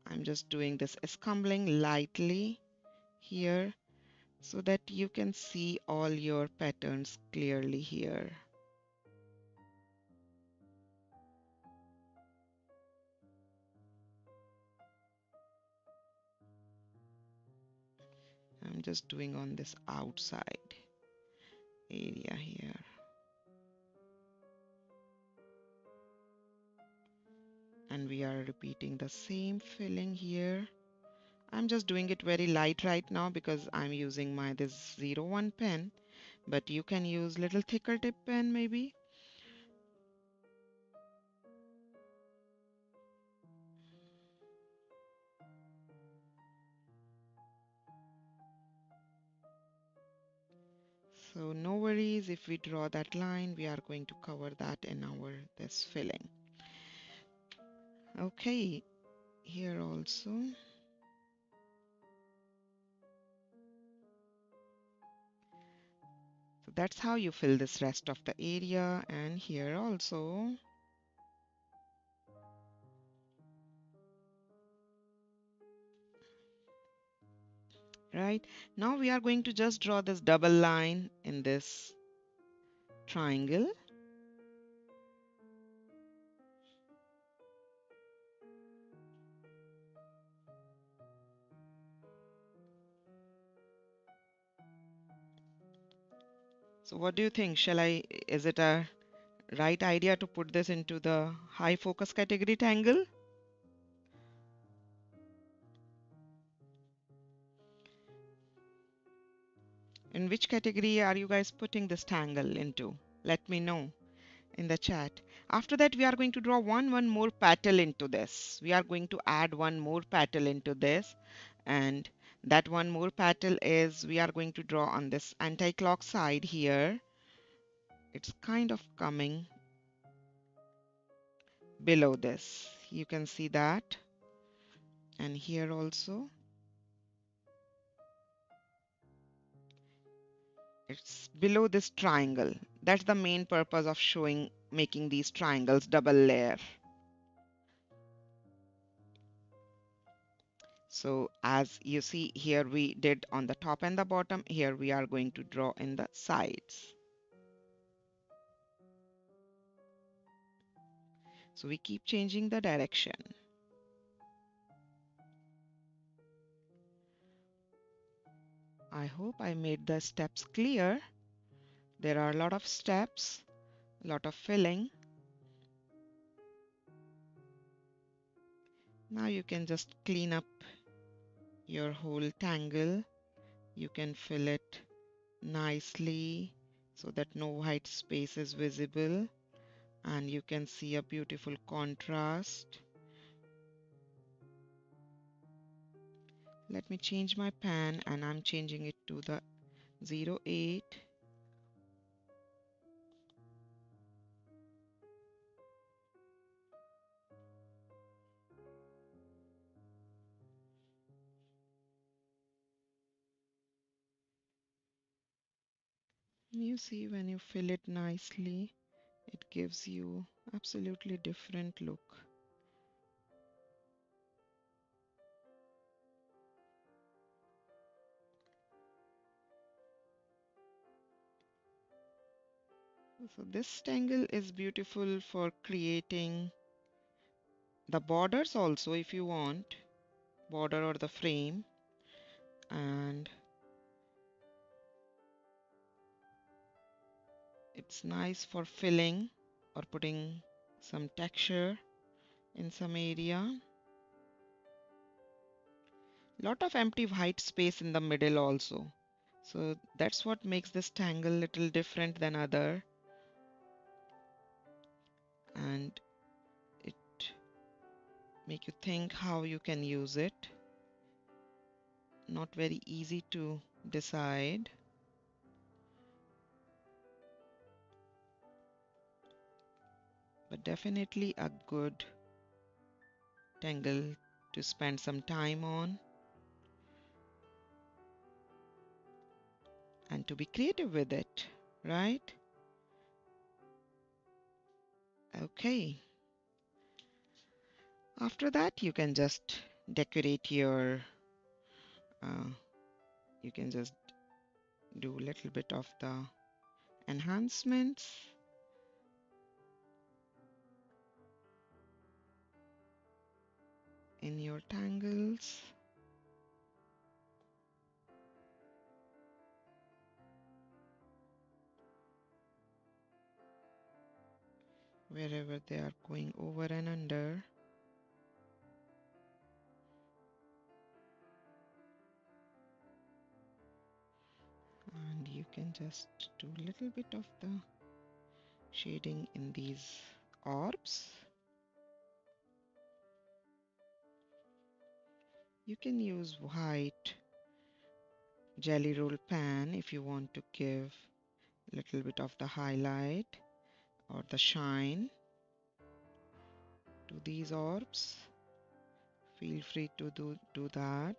I'm just doing this scumbling lightly here so that you can see all your patterns clearly here. I'm just doing on this outside area here. And we are repeating the same filling here. I'm just doing it very light right now because I'm using my this 01 pen, but you can use little thicker tip pen maybe. So no worries if we draw that line, we are going to cover that in our this filling. Okay, here also. So that's how you fill this rest of the area, and here also. Right, now we are going to just draw this double line in this triangle. So what do you think? Is it a right idea to put this into the high focus category tangle? In which category are you guys putting this tangle into? Let me know in the chat. After that, we are going to draw one more petal into this. We are going to add one more petal into this, and that one more petal is we are going to draw on this anti-clock side here. It's kind of coming below this. You can see that, and here also. It's below this triangle. That's the main purpose of showing, making these triangles double layer. So as you see here, we did on the top and the bottom. Here we are going to draw in the sides. So we keep changing the direction. I hope I made the steps clear. There are a lot of steps, a lot of filling. Now you can just clean up your whole tangle. You can fill it nicely so that no white space is visible, and you can see a beautiful contrast. Let me change my pen, and I'm changing it to the 08. You see, when you fill it nicely, it gives you absolutely different look. So this tangle is beautiful for creating the borders also, if you want, border or the frame, and it's nice for filling or putting some texture in some area. Lot of empty white space in the middle also. So that's what makes this tangle little different than other, and it make you think how you can use it. Not very easy to decide. But definitely a good tangle to spend some time on and to be creative with it, right? Okay. After that, you can just decorate your, uh, you can just do a little bit of the enhancements. In your tangles. Wherever they are going over and under. And you can just do a little bit of the shading in these orbs. You can use white jelly roll pan if you want to give a little bit of the highlight or the shine to these orbs. Feel free to do that.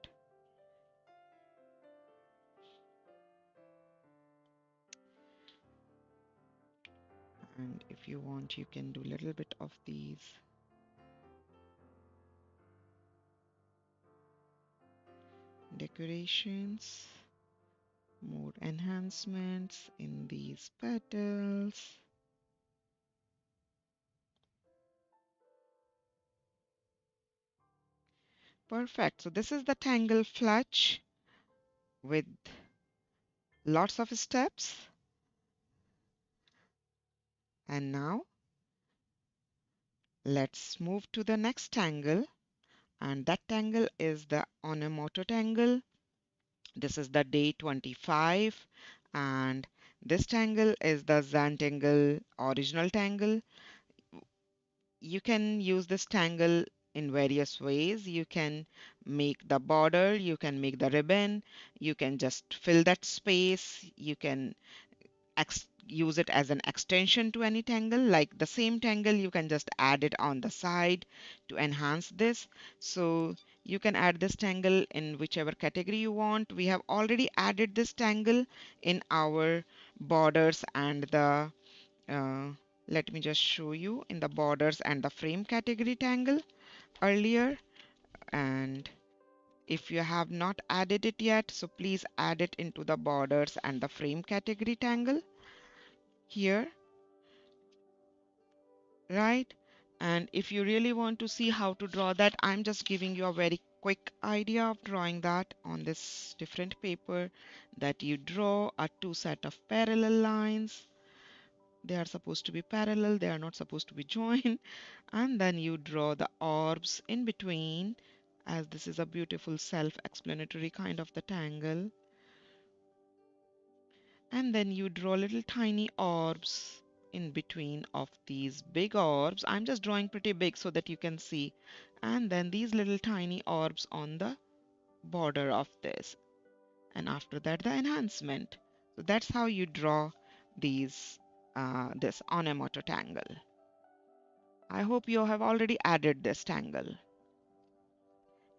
And if you want, you can do a little bit of these decorations, more enhancements in these petals. Perfect. So this is the tangle Flutch with lots of steps. And now let's move to the next tangle, and that tangle is the Onamoto tangle. This is the day 25, and this tangle is the Zentangle original tangle. You can use this tangle in various ways. You can make the border, you can make the ribbon, you can just fill that space, you can use it as an extension to any tangle. Like the same tangle, you can just add it on the side to enhance this. So you can add this tangle in whichever category you want. We have already added this tangle in our borders and the uh, let me just show you in the borders and the frame category tangle earlier. And if you have not added it yet, so please add it into the borders and the frame category tangle here, right? And if you really want to see how to draw that, I'm just giving you a very quick idea of drawing that on this different paper, that you draw a two set of parallel lines. They are supposed to be parallel, they are not supposed to be joined. And then you draw the orbs in between, as this is a beautiful self-explanatory kind of the tangle. And then you draw little tiny orbs in between of these big orbs. I'm just drawing pretty big so that you can see. And then these little tiny orbs on the border of this. And after that, the enhancement. So that's how you draw these this Onamoto tangle. I hope you have already added this tangle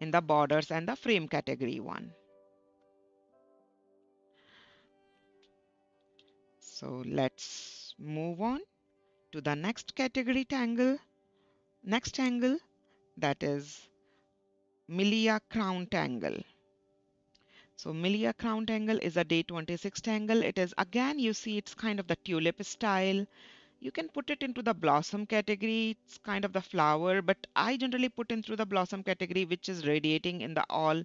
in the borders and the frame category one. So let's move on to the next category tangle. Next tangle, that is Miliacrown tangle. So Miliacrown tangle is a day 26 tangle. It is again, you see, it's kind of the tulip style. You can put it into the blossom category. It's kind of the flower, but I generally put into the blossom category, which is radiating in the all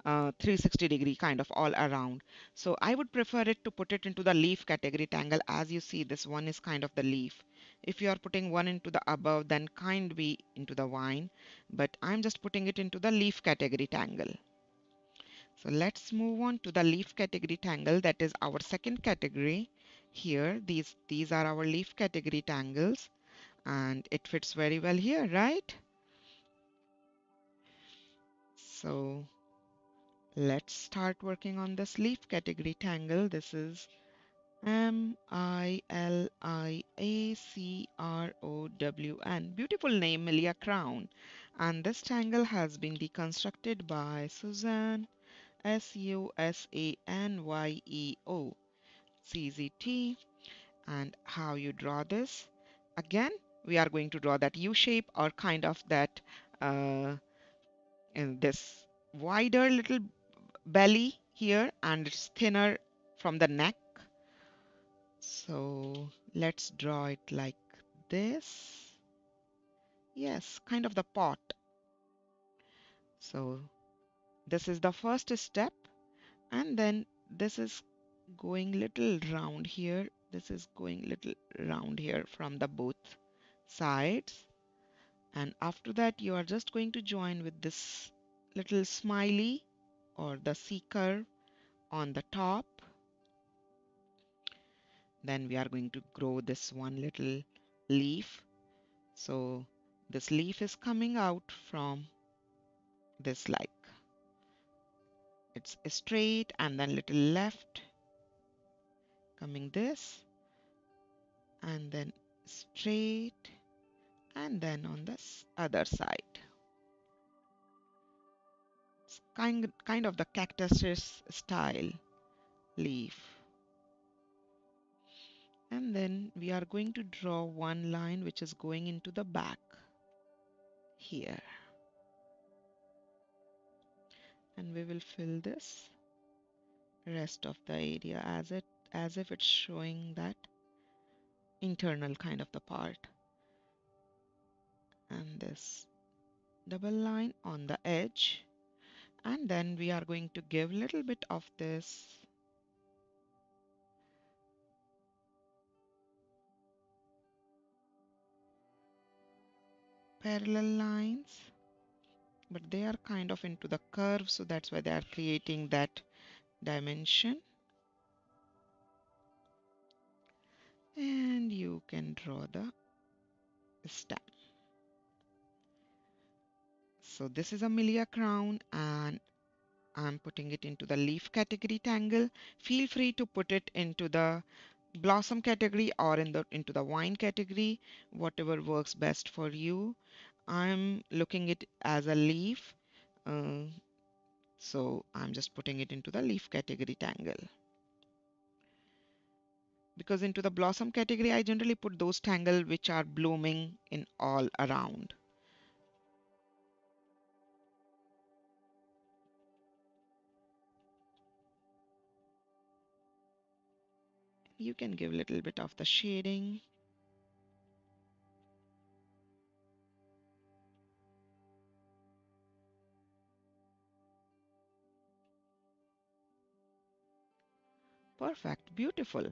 360-degree kind of all around. So I would prefer it to put it into the leaf category tangle. As you see, this one is kind of the leaf. If you are putting one into the above, then kind be into the vine, but I'm just putting it into the leaf category tangle. So let's move on to the leaf category tangle. That is our second category here. These are our leaf category tangles, and it fits very well here, right? So let's start working on this leaf category tangle. This is Miliacrown. Beautiful name, Miliacrown. And this tangle has been deconstructed by Susan, Susanyeeo CZT. And how you draw this? Again, we are going to draw that U shape, or kind of that in this wider little belly here, and it's thinner from the neck. So let's draw it like this. Yes, kind of the pot. So this is the first step, and then this is going little round here. This is going little round here from the both sides. And after that, you are just going to join with this little smiley or the C curve on the top. Then we are going to grow this one little leaf. So this leaf is coming out from this, like it's straight and then little left, coming this, and then straight, and then on this other side. It's kind of the cactus style leaf. And then we are going to draw one line which is going into the back here. And we will fill this rest of the area as if it's showing that internal kind of the part. And this double line on the edge. And then we are going to give a little bit of this parallel lines, but they are kind of into the curve, so that's why they are creating that dimension. And you can draw the stem. So this is a Miliacrown, and I'm putting it into the leaf category tangle. Feel free to put it into the blossom category or into the vine category, whatever works best for you. I'm looking it as a leaf, uh, so I'm just putting it into the leaf category tangle. Because into the blossom category, I generally put those tangle which are blooming in all around. You can give a little bit of the shading. Perfect, beautiful.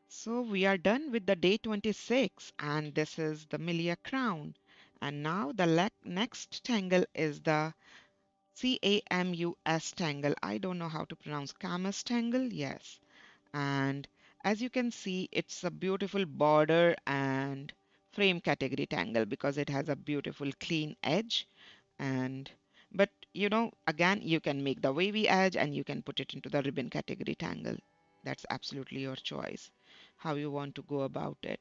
So we are done with the day 26, and this is the Miliacrown. And now the next tangle is the Camus tangle. I don't know how to pronounce Camus tangle. Yes. And as you can see, it's a beautiful border and frame category tangle because it has a beautiful clean edge. And but again, you can make the wavy edge and you can put it into the ribbon category tangle. That's absolutely your choice how you want to go about it.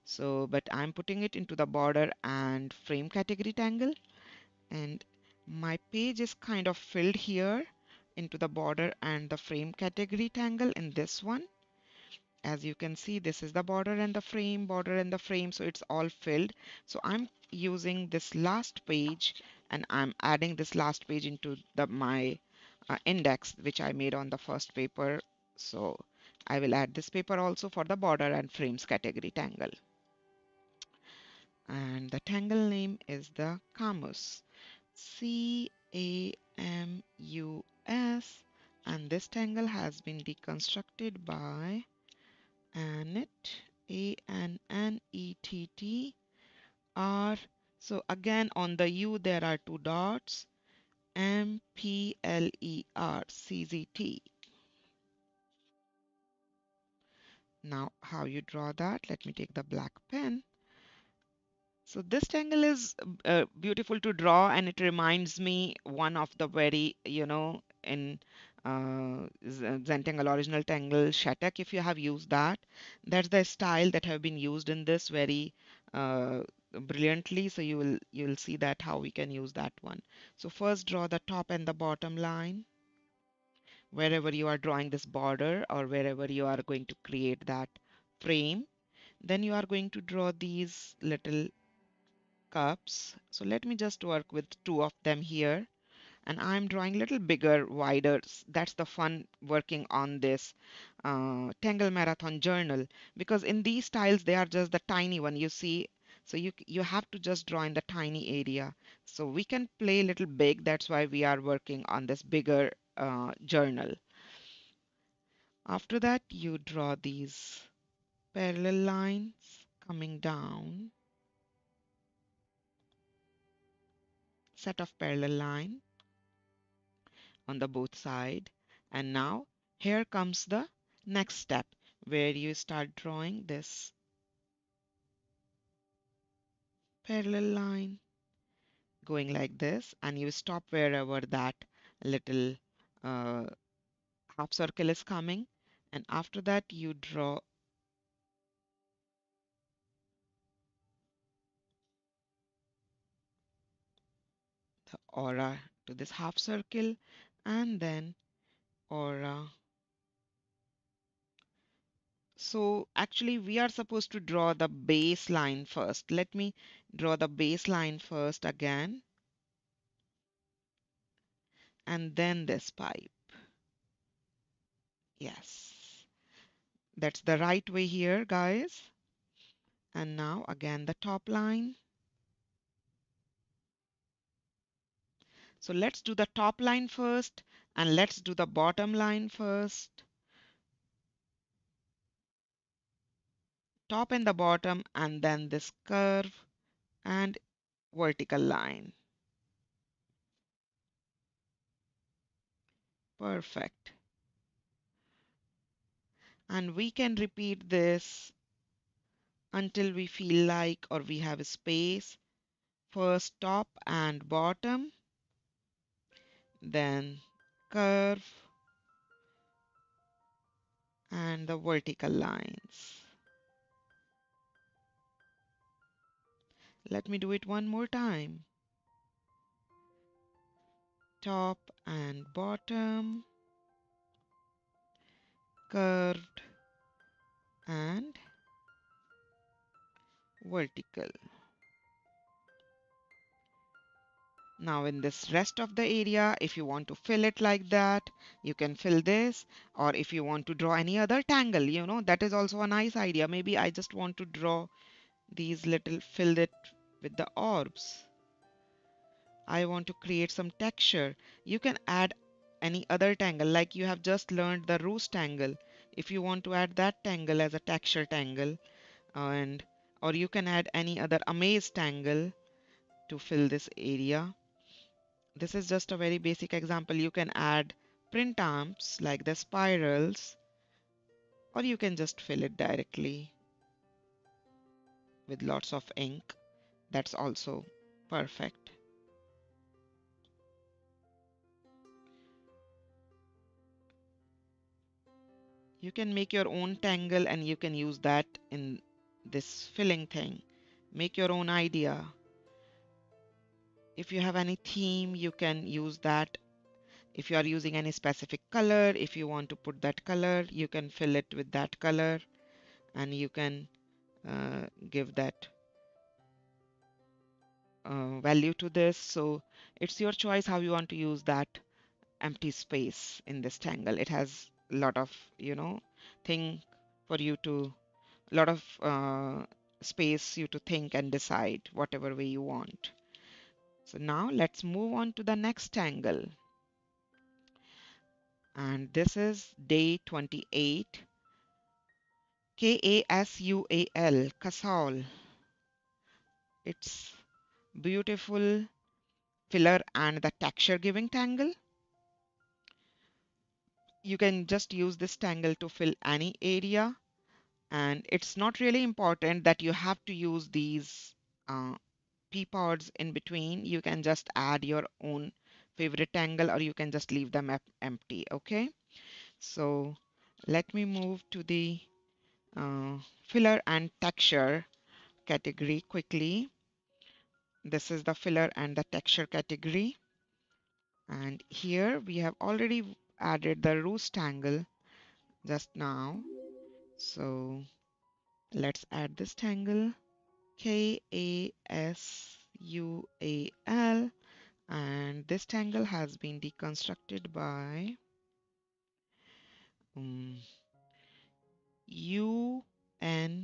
So but I'm putting it into the border and frame category tangle, and my page is kind of filled here into the border and the frame category tangle in this one. As you can see, this is the border and the frame, border and the frame, so it's all filled. So I'm using this last page, and I'm adding this last page into my index which I made on the first paper. So I will add this paper also for the border and frames category tangle. And the tangle name is the Camus, Camus, and this tangle has been deconstructed by Annett, Annett R. So again on the U there are two dots, MplerCZT. Now how you draw that? Let me take the black pen. So this tangle is beautiful to draw, and it reminds me one of the very, in Zentangle Original Tangle Shattuck, if you have used that. That's the style that have been used in this very brilliantly. So you will see that how we can use that one. So first draw the top and the bottom line wherever you are drawing this border or wherever you are going to create that frame. Then you are going to draw these little cups. So let me just work with two of them here. And I'm drawing a little bigger, wider. That's the fun working on this Tangle Marathon journal, because in these styles they are just the tiny one you see. So you have to just draw in the tiny area. So we can play a little big. That's why we are working on this bigger journal. After that, you draw these parallel lines coming down, set of parallel line on the both side. And now here comes the next step where you start drawing this parallel line going like this, and you stop wherever that little uh, half circle is coming. And after that you draw the aura to this half circle, and then aura. So actually we are supposed to draw the baseline first. Let me draw the baseline first again, and then this pipe. Yes, that's the right way here, guys. And now again the top line. So let's do the top line first, and let's do the bottom line first. top and the bottom, and then this curve and vertical line. Perfect. And we can repeat this until we feel like or we have a space. First top and bottom, then curve and the vertical lines. Let me do it one more time. Top and bottom, curved and vertical. Now in this rest of the area, if you want to fill it like that, you can fill this. Or if you want to draw any other tangle, that is also a nice idea. Maybe I just want to draw these little, fill it with the orbs. I want to create some texture. You can add any other tangle, like you have just learned the Roos tangle. If you want to add that tangle as a texture tangle, and or you can add any other amaze tangle to fill this area. This is just a very basic example. You can add print arms like the spirals, or you can just fill it directly with lots of ink. That's also perfect. You can make your own tangle and you can use that in this filling thing. Make your own idea. If you have any theme, you can use that. If you are using any specific color, if you want to put that color, you can fill it with that color and you can give that value to this. So it's your choice how you want to use that empty space in this tangle. It has a lot of, thing for you to, a lot of space you to think and decide whatever way you want. So now let's move on to the next tangle. And this is day 28. Kasual, Kasual. It's beautiful filler and the texture giving tangle. You can just use this tangle to fill any area, and it's not really important that you have to use these uh, pea pods in between. You can just add your own favorite tangle or you can just leave them empty. Okay, so let me move to the filler and texture category quickly. This is the filler and the texture category, and here we have already added the Roos tangle just now. So let's add this tangle, Kasual, and this tangle has been deconstructed by um, UNZURRUNZAGAGARATE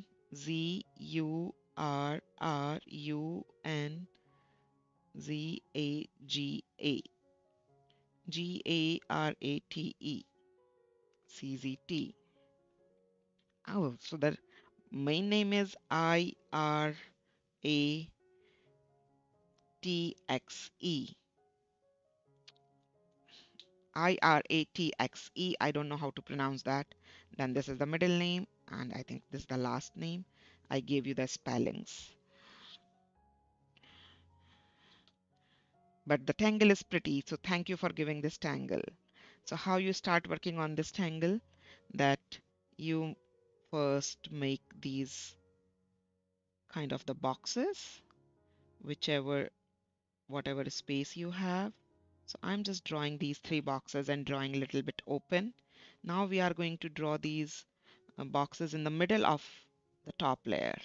Oh, so the main name is IRATXE. IRATXE. I don't know how to pronounce that. Then this is the middle name, and I think this is the last name. I gave you the spellings. But the tangle is pretty, so thank you for giving this tangle. So how you start working on this tangle, that you first make these kind of the boxes, whatever space you have. So I'm just drawing these three boxes and drawing a little bit open. Now we are going to draw these boxes in the middle of the top layer.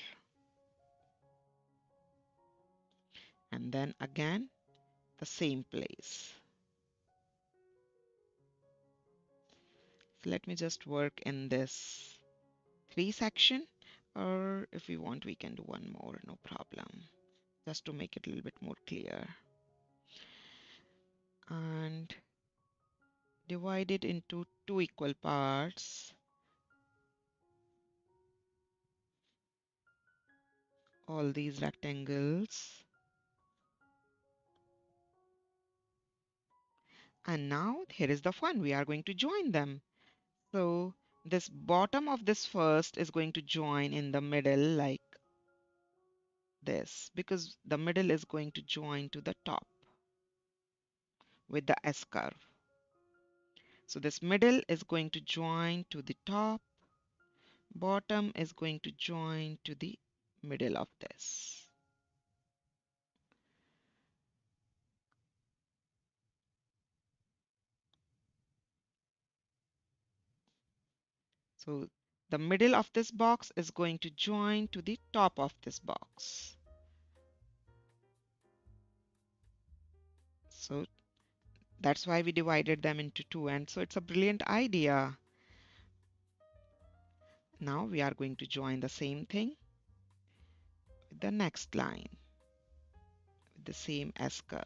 And then again, the same place. So let me just work in this three section, or if we want, we can do one more, no problem, just to make it a little bit more clear. And divide it into 2 equal parts. all these rectangles. And now here is the fun. We are going to join them. So this bottom of this first is going to join in the middle like this, because the middle is going to join to the top with the S curve. So this middle is going to join to the top, bottom is going to join to the middle of this. So the middle of this box is going to join to the top of this box. So that's why we divided them into two, and so it's a brilliant idea. Now we are going to join the same thing with the next line with the same S curve.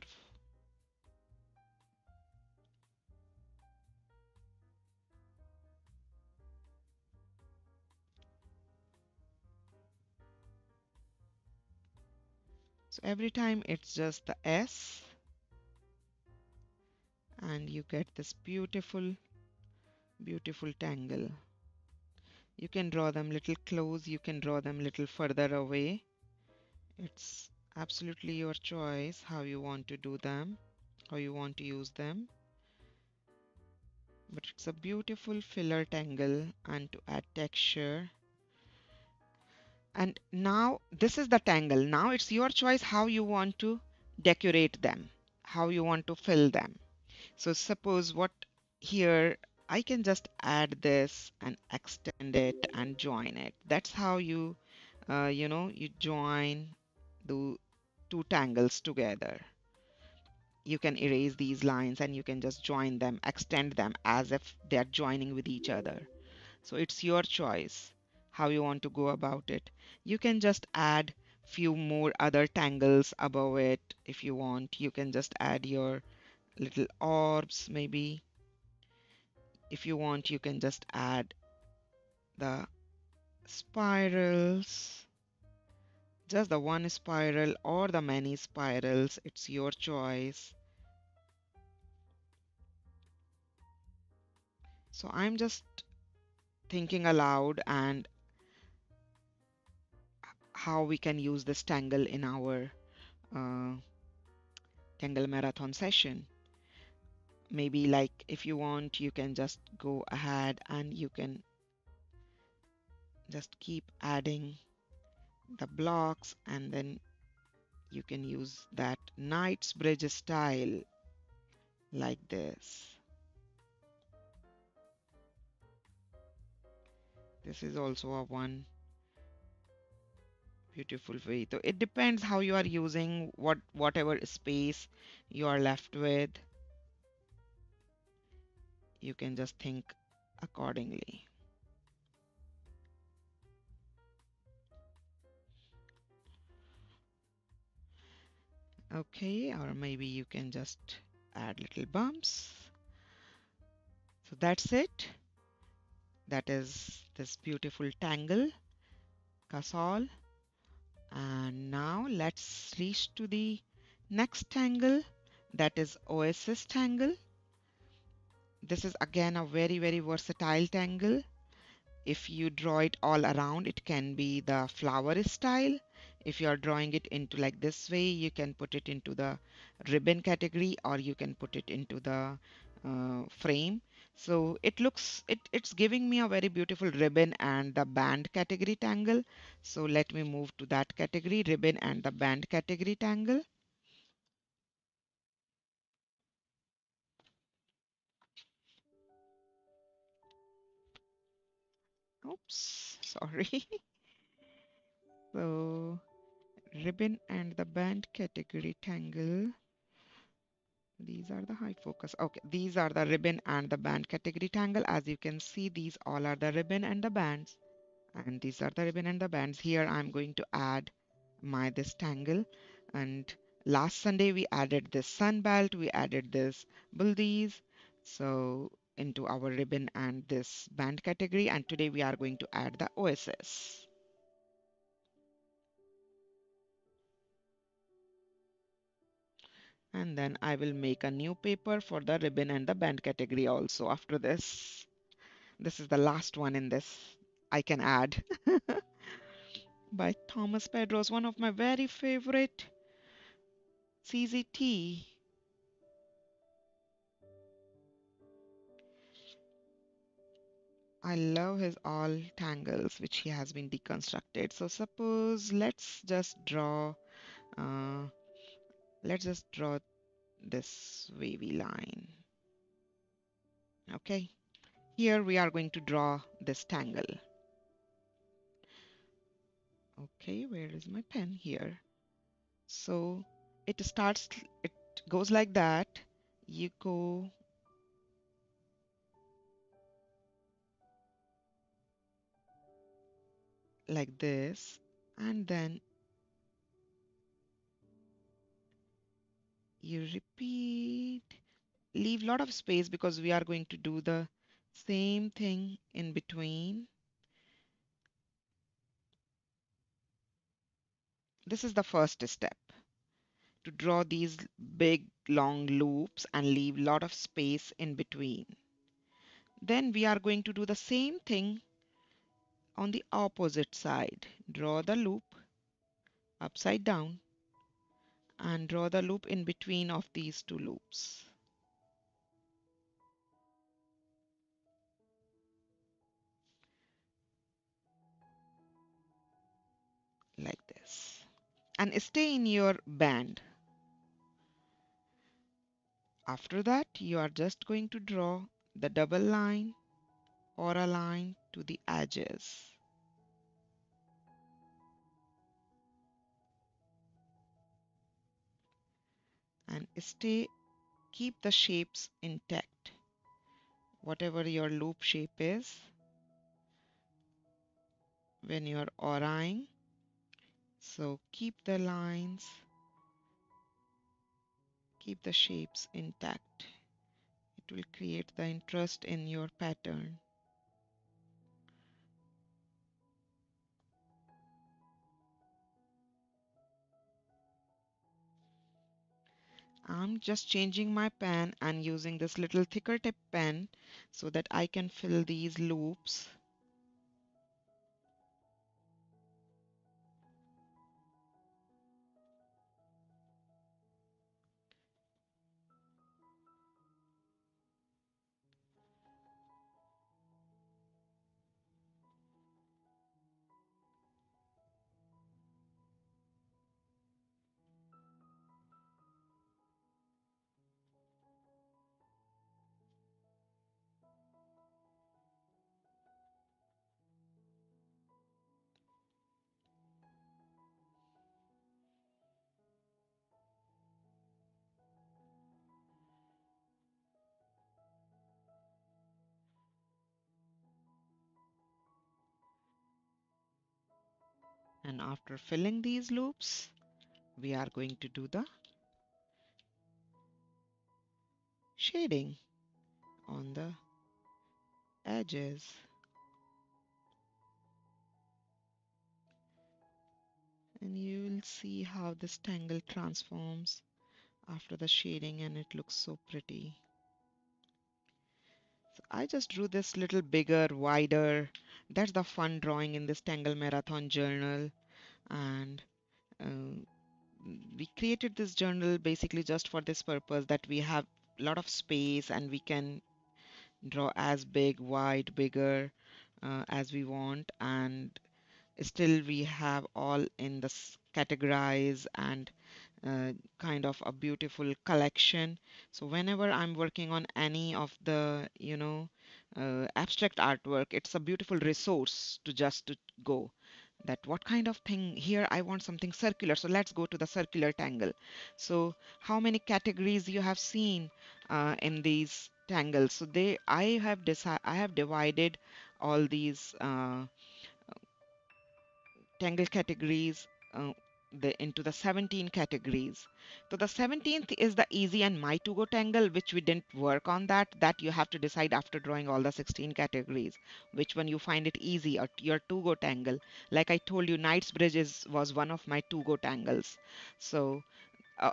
So every time it's just the S, and you get this beautiful, beautiful tangle. You can draw them little close, you can draw them little further away. It's absolutely your choice how you want to do them, how you want to use them. But it's a beautiful filler tangle, and to add texture. And now this is the tangle. Now it's your choice how you want to decorate them, how you want to fill them. So suppose what here I can just add this and extend it and join it. That's how you join the two tangles together. You can erase these lines and you can just join them, extend them as if they are joining with each other. So it's your choice how you want to go about it. You can just add few more other tangles above it if you want. You can just add your little orbs maybe. If you want, you can just add the spirals, just the one spiral or the many spirals. It's your choice. So I'm just thinking aloud and how we can use this tangle in our uh, tangle marathon session. Maybe like if you want, you can just go ahead and you can just keep adding the blocks, and then you can use that Knightsbridge style like this. This is also a one beautiful way. So it depends how you are using whatever space you are left with. You can just think accordingly. Okay, or maybe you can just add little bumps. So that's it. That is this beautiful tangle, Kasual. And now let's reach to the next tangle, that is Oasis tangle. This is again a very, very versatile tangle. If you draw it all around, it can be the flower style. If you are drawing it into like this way, you can put it into the ribbon category, or you can put it into the frame. So it's giving me a very beautiful ribbon and the band category tangle. So let me move to that category, ribbon and the band category tangle. Oops, sorry. So ribbon and the band category tangle. These are the high focus. Okay, these are the ribbon and the band category tangle. As you can see, these all are the ribbon and the bands. And these are the ribbon and the bands. Here I'm going to add my this tangle. And last Sunday we added this sun belt, we added this buldies. So into our ribbon and this band category. And today we are going to add the Oasis. And then I will make a new paper for the ribbon and the band category also after this. This is the last one in this I can add. By Thomas Pedros, one of my very favorite CZT. I love his all tangles which he has been deconstructed. So suppose uh, let's just draw this wavy line. Okay, here we are going to draw this tangle. Okay, where is my pen? Here. So it starts, it goes like that. You go like this, and then you repeat. Leave lot of space because we are going to do the same thing in between. This is the first step, to draw these big long loops and leave lot of space in between. Then we are going to do the same thing on the opposite side. Draw the loop upside down and draw the loop in between of these two loops. Like this. And stay in your band. After that, you are just going to draw the double line or a line to the edges. And keep the shapes intact. Whatever your loop shape is, when you're oraing, so keep the lines, keep the shapes intact. It will create the interest in your pattern. I'm just changing my pen and using this little thicker tip pen so that I can fill these loops. And after filling these loops, we are going to do the shading on the edges. And you will see how this tangle transforms after the shading and it looks so pretty. So I just drew this little bigger, wider. That's the fun drawing in this Tangle Marathon journal. And uh, we created this journal basically just for this purpose, that we have a lot of space and we can draw as big, wide, bigger as we want, and still we have all in this categorize and kind of a beautiful collection. So whenever I'm working on any of the, abstract artwork, it's a beautiful resource to just to go that what kind of thing here. I want something circular, so let's go to the circular tangle. So how many categories you have seen in these tangles? So I have divided all these tangle categories into the 17 categories. So the 17th is the easy and my to go tangle, which we didn't work on that. That you have to decide after drawing all the 16 categories, which one you find it easy or your to go tangle. Like I told you, Knightsbridge was one of my to go tangles. So uh,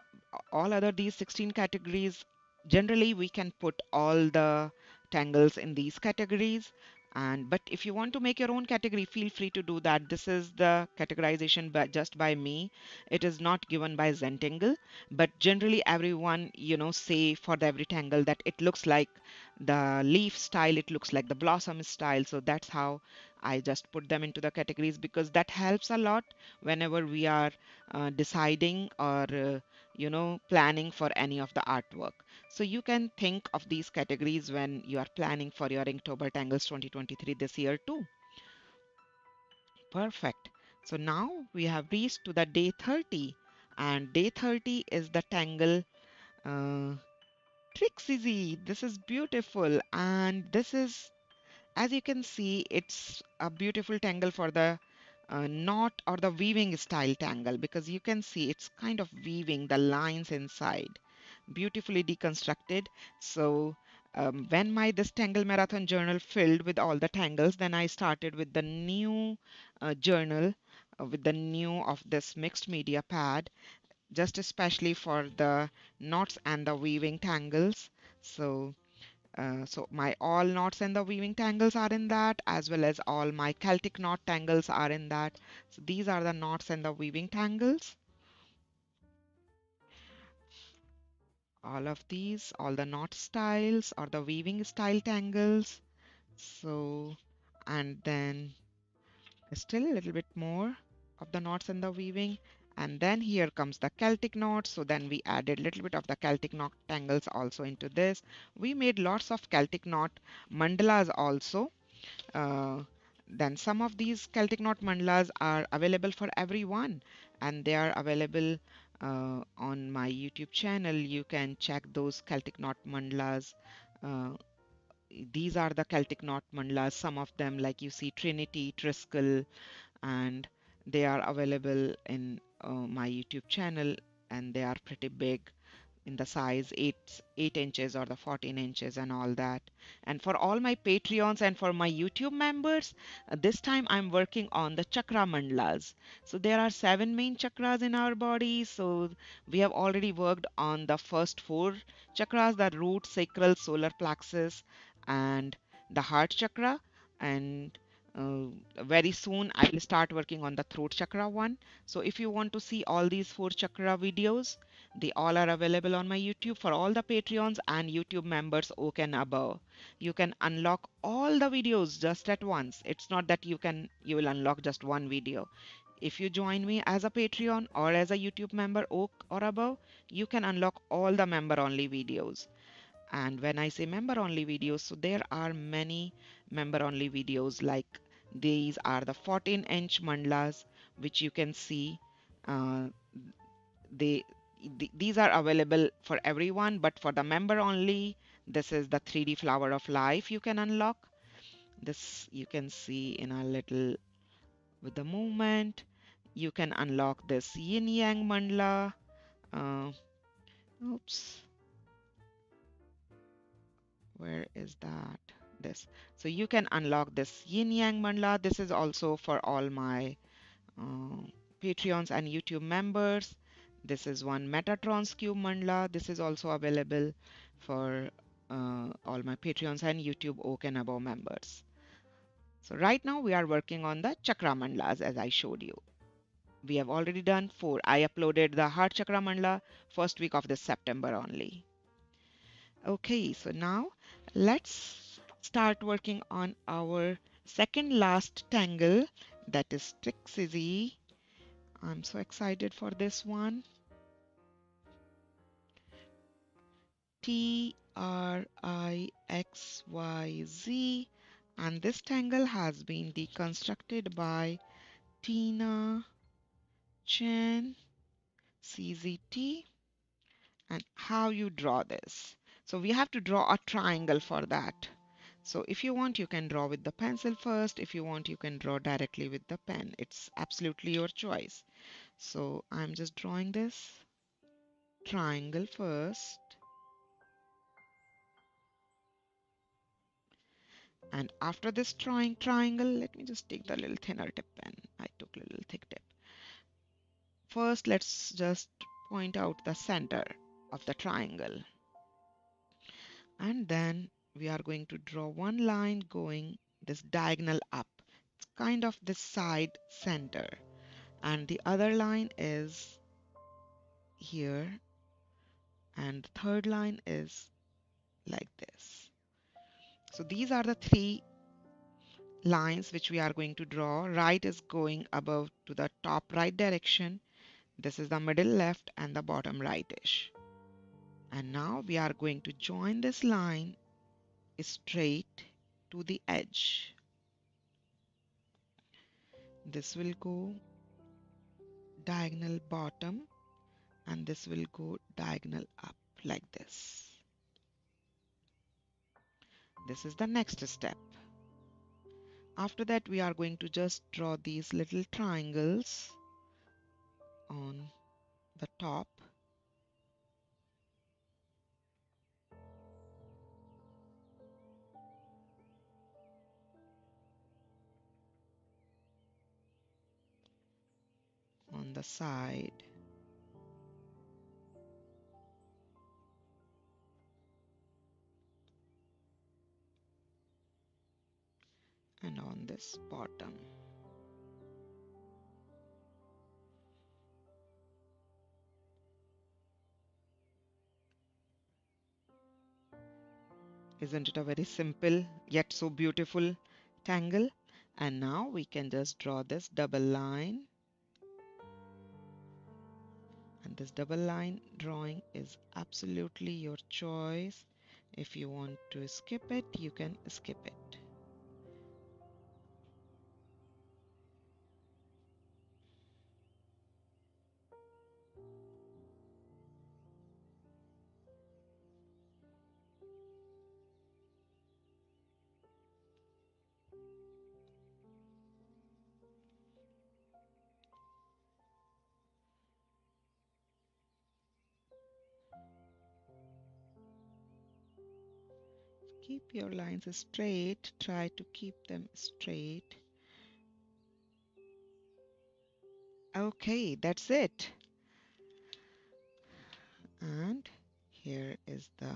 all other these 16 categories, generally we can put all the tangles in these categories. And but if you want to make your own category, feel free to do that. This is the categorization just by me. It is not given by Zentangle, but generally everyone, say for the every tangle that it looks like the leaf style, it looks like the blossom style. So that's how I just put them into the categories, because that helps a lot whenever we are deciding or planning for any of the artwork. So you can think of these categories when you are planning for your Inktober Tangles 2023 this year too. Perfect. So now we have reached to the day 30, and day 30 is the tangle uh, Trixyz. This is beautiful, and this is, as you can see, it's a beautiful tangle for the knot or the weaving style tangle, because you can see it's kind of weaving the lines inside, beautifully deconstructed. So when my this tangle marathon journal filled with all the tangles, then I started with the new journal with the new of this mixed media pad, just especially for the knots and the weaving tangles. So my all knots and the weaving tangles are in that, as well as all my Celtic knot tangles are in that. So these are the knots and the weaving tangles. All of these, all the knot styles or the weaving style tangles. So, and then still a little bit more of the knots and the weaving. And then here comes the Celtic knots. So then we added a little bit of the Celtic knot tangles also into this. We made lots of Celtic knot mandalas also. Uh, then some of these Celtic knot mandalas are available for everyone, and they are available on my YouTube channel. You can check those Celtic knot mandalas. Uh, these are the Celtic knot mandalas. Some of them, like you see, Trinity, Triskel, and they are available in my YouTube channel, and they are pretty big in the size 8 inches or the 14 inches and all that. And for all my Patreons and for my YouTube members, this time I'm working on the chakra mandalas. So there are 7 main chakras in our body. So we have already worked on the first 4 chakras, the root, sacral, solar plexus, and the heart chakra. And very soon I will start working on the throat chakra one. So if you want to see all these 4 chakra videos, they all are available on my YouTube. For all the Patreons and YouTube members oak and above, you can unlock all the videos just at once. It's not that you will unlock just one video. If you join me as a Patreon or as a YouTube member oak or above, you can unlock all the member only videos. And when I say member only videos, so there are many member only videos, like these are the 14-inch mandalas, which you can see. Uh, they these are available for everyone, but for the member only, this is the 3D flower of life you can unlock. This you can see in a little with the movement. You can unlock this yin yang mandala. uh, Oops, where is that? This. So you can unlock this yin yang mandala. This is also for all my uh, Patreons and YouTube members. This is one Metatron's Cube mandala. This is also available for all my Patreons and YouTube Oak and Above members. So right now we are working on the Chakra mandalas, as I showed you. We have already done 4. I uploaded the Heart Chakra mandala first week of this September only. Okay, so now let's start working on our second last tangle, that is Trixyz. I'm so excited for this one. Trixyz. And this tangle has been deconstructed by Tina Chen CZT. And how you draw this. So we have to draw a triangle for that. So if you want, you can draw with the pencil first. If you want, you can draw directly with the pen. It's absolutely your choice. So I'm just drawing this triangle first. And after this drawing triangle, let me just take the little thinner tip pen. I took a little thick tip. First, let's just point out the center of the triangle. And then we are going to draw one line going this diagonal up. It's kind of this side center. And the other line is here. And the third line is like this. So these are the three lines which we are going to draw. Right is going above to the top right direction. This is the middle left and the bottom rightish. And now we are going to join this line straight to the edge. This will go diagonal bottom and this will go diagonal up like this. This is the next step. After that, we are going to just draw these little triangles on the top. On the side. And on this bottom. Isn't it a very simple yet so beautiful tangle? And now we can just draw this double line. And this double line drawing is absolutely your choice. If you want to skip it, you can skip it. Keep your lines straight. Try to keep them straight. Okay, that's it. And here is the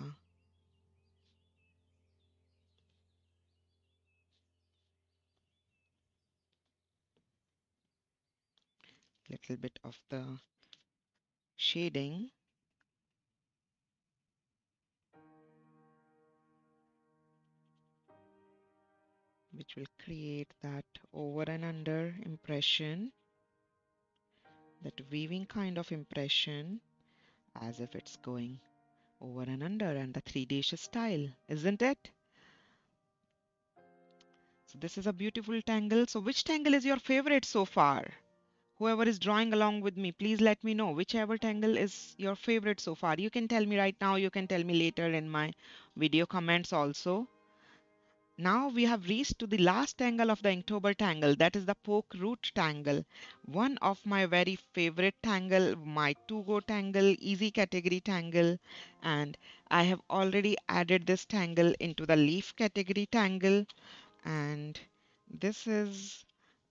little bit of the shading. Which will create that over and under impression, that weaving kind of impression, as if it's going over and under, and the 3D style, isn't it? So this is a beautiful tangle. So which tangle is your favorite so far? Whoever is drawing along with me, please let me know whichever tangle is your favorite so far. You can tell me right now, you can tell me later in my video comments also. Now we have reached to the last tangle of the Inktober Tangle, that is the Pokeroot Tangle. One of my very favorite tangle, my to-go tangle, easy category tangle. And I have already added this tangle into the leaf category tangle. And this is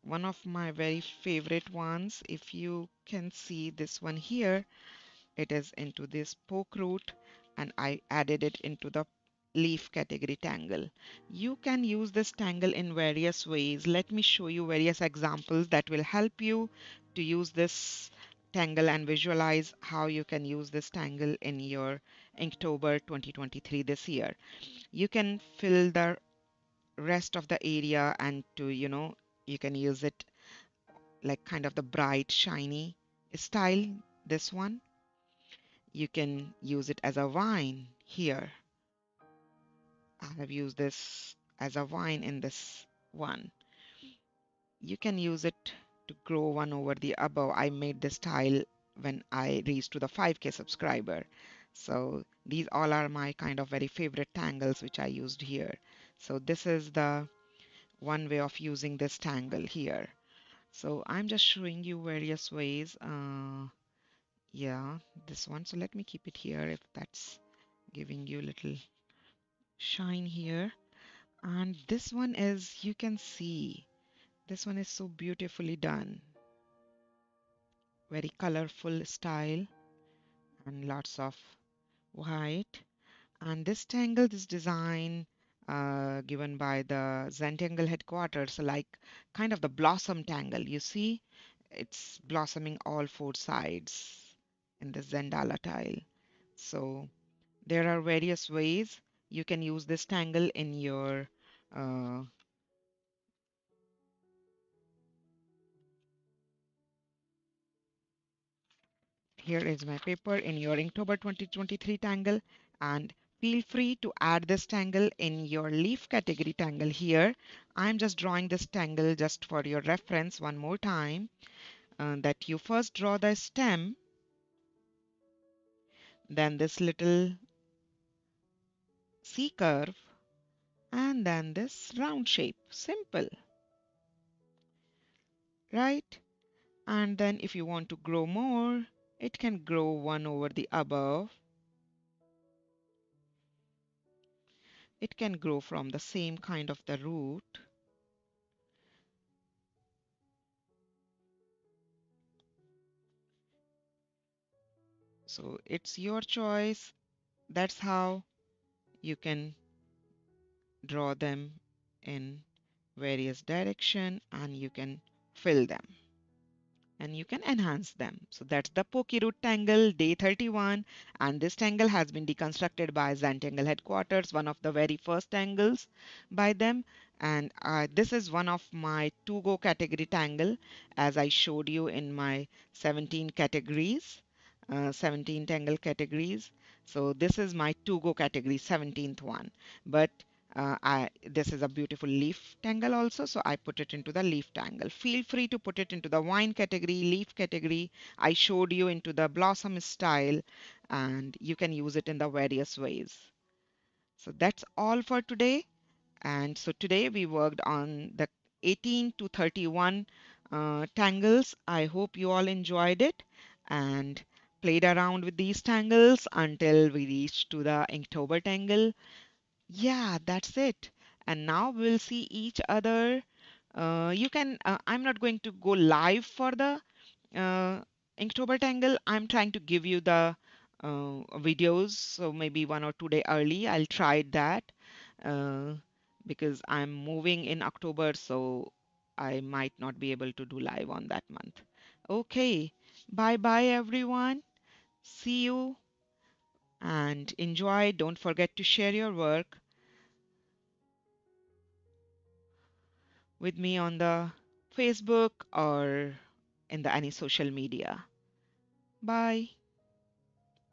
one of my very favorite ones. If you can see this one here, it is into this Pokeroot and I added it into the leaf category tangle. You can use this tangle in various ways. Let me show you various examples that will help you to use this tangle and visualize how you can use this tangle in your Inktober 2023 this year. You can fill the rest of the area and to, you can use it like kind of the bright, shiny style, this one. You can use it as a vine here. I have used this as a vine in this one. You can use it to grow one over the above. I made this style when I reached to the 5K subscriber. So these all are my kind of very favorite tangles which I used here. So this is the one way of using this tangle here. So I'm just showing you various ways. Yeah, this one. So let me keep it here if that's giving you a little shine here. And this one is, you can see, this one is so beautifully done. Very colorful style. and lots of white. And this tangle, this design given by the Zentangle headquarters, so like kind of the blossom tangle. You see, it's blossoming all four sides in the Zendala tile. So there are various ways you can use this tangle in your uh, here is my paper in your Inktober 2023 tangle, and feel free to add this tangle in your leaf category tangle here. I'm just drawing this tangle just for your reference one more time, that you first draw the stem, then this little C curve, and then this round shape. Simple, right? And then if you want to grow more, it can grow one over the above. It can grow from the same kind of the root. So it's your choice. That's how you can draw them in various direction, and you can fill them and you can enhance them. So that's the Pokeroot tangle day 31, and this tangle has been deconstructed by Zentangle headquarters, one of the very first tangles by them. And this is one of my to go category tangle, as I showed you in my 17 categories, 17 tangle categories. So this is my to go category, 17th one. But this is a beautiful leaf tangle also, so I put it into the leaf tangle. Feel free to put it into the vine category, leaf category. I showed you into the blossom style, and you can use it in the various ways. So that's all for today. And so today we worked on the 18 to 31 tangles. I hope you all enjoyed it and played around with these tangles until we reached to the Inktober tangle. Yeah, that's it. And now we'll see each other. I'm not going to go live for the uh, Inktober Tangle. I'm trying to give you the videos, so maybe 1 or 2 day early. I'll try that uh, because I'm moving in October, so I might not be able to do live on that month. Okay, bye bye everyone. See you and enjoy. Don't forget to share your work with me on the Facebook or in the any social media. Bye.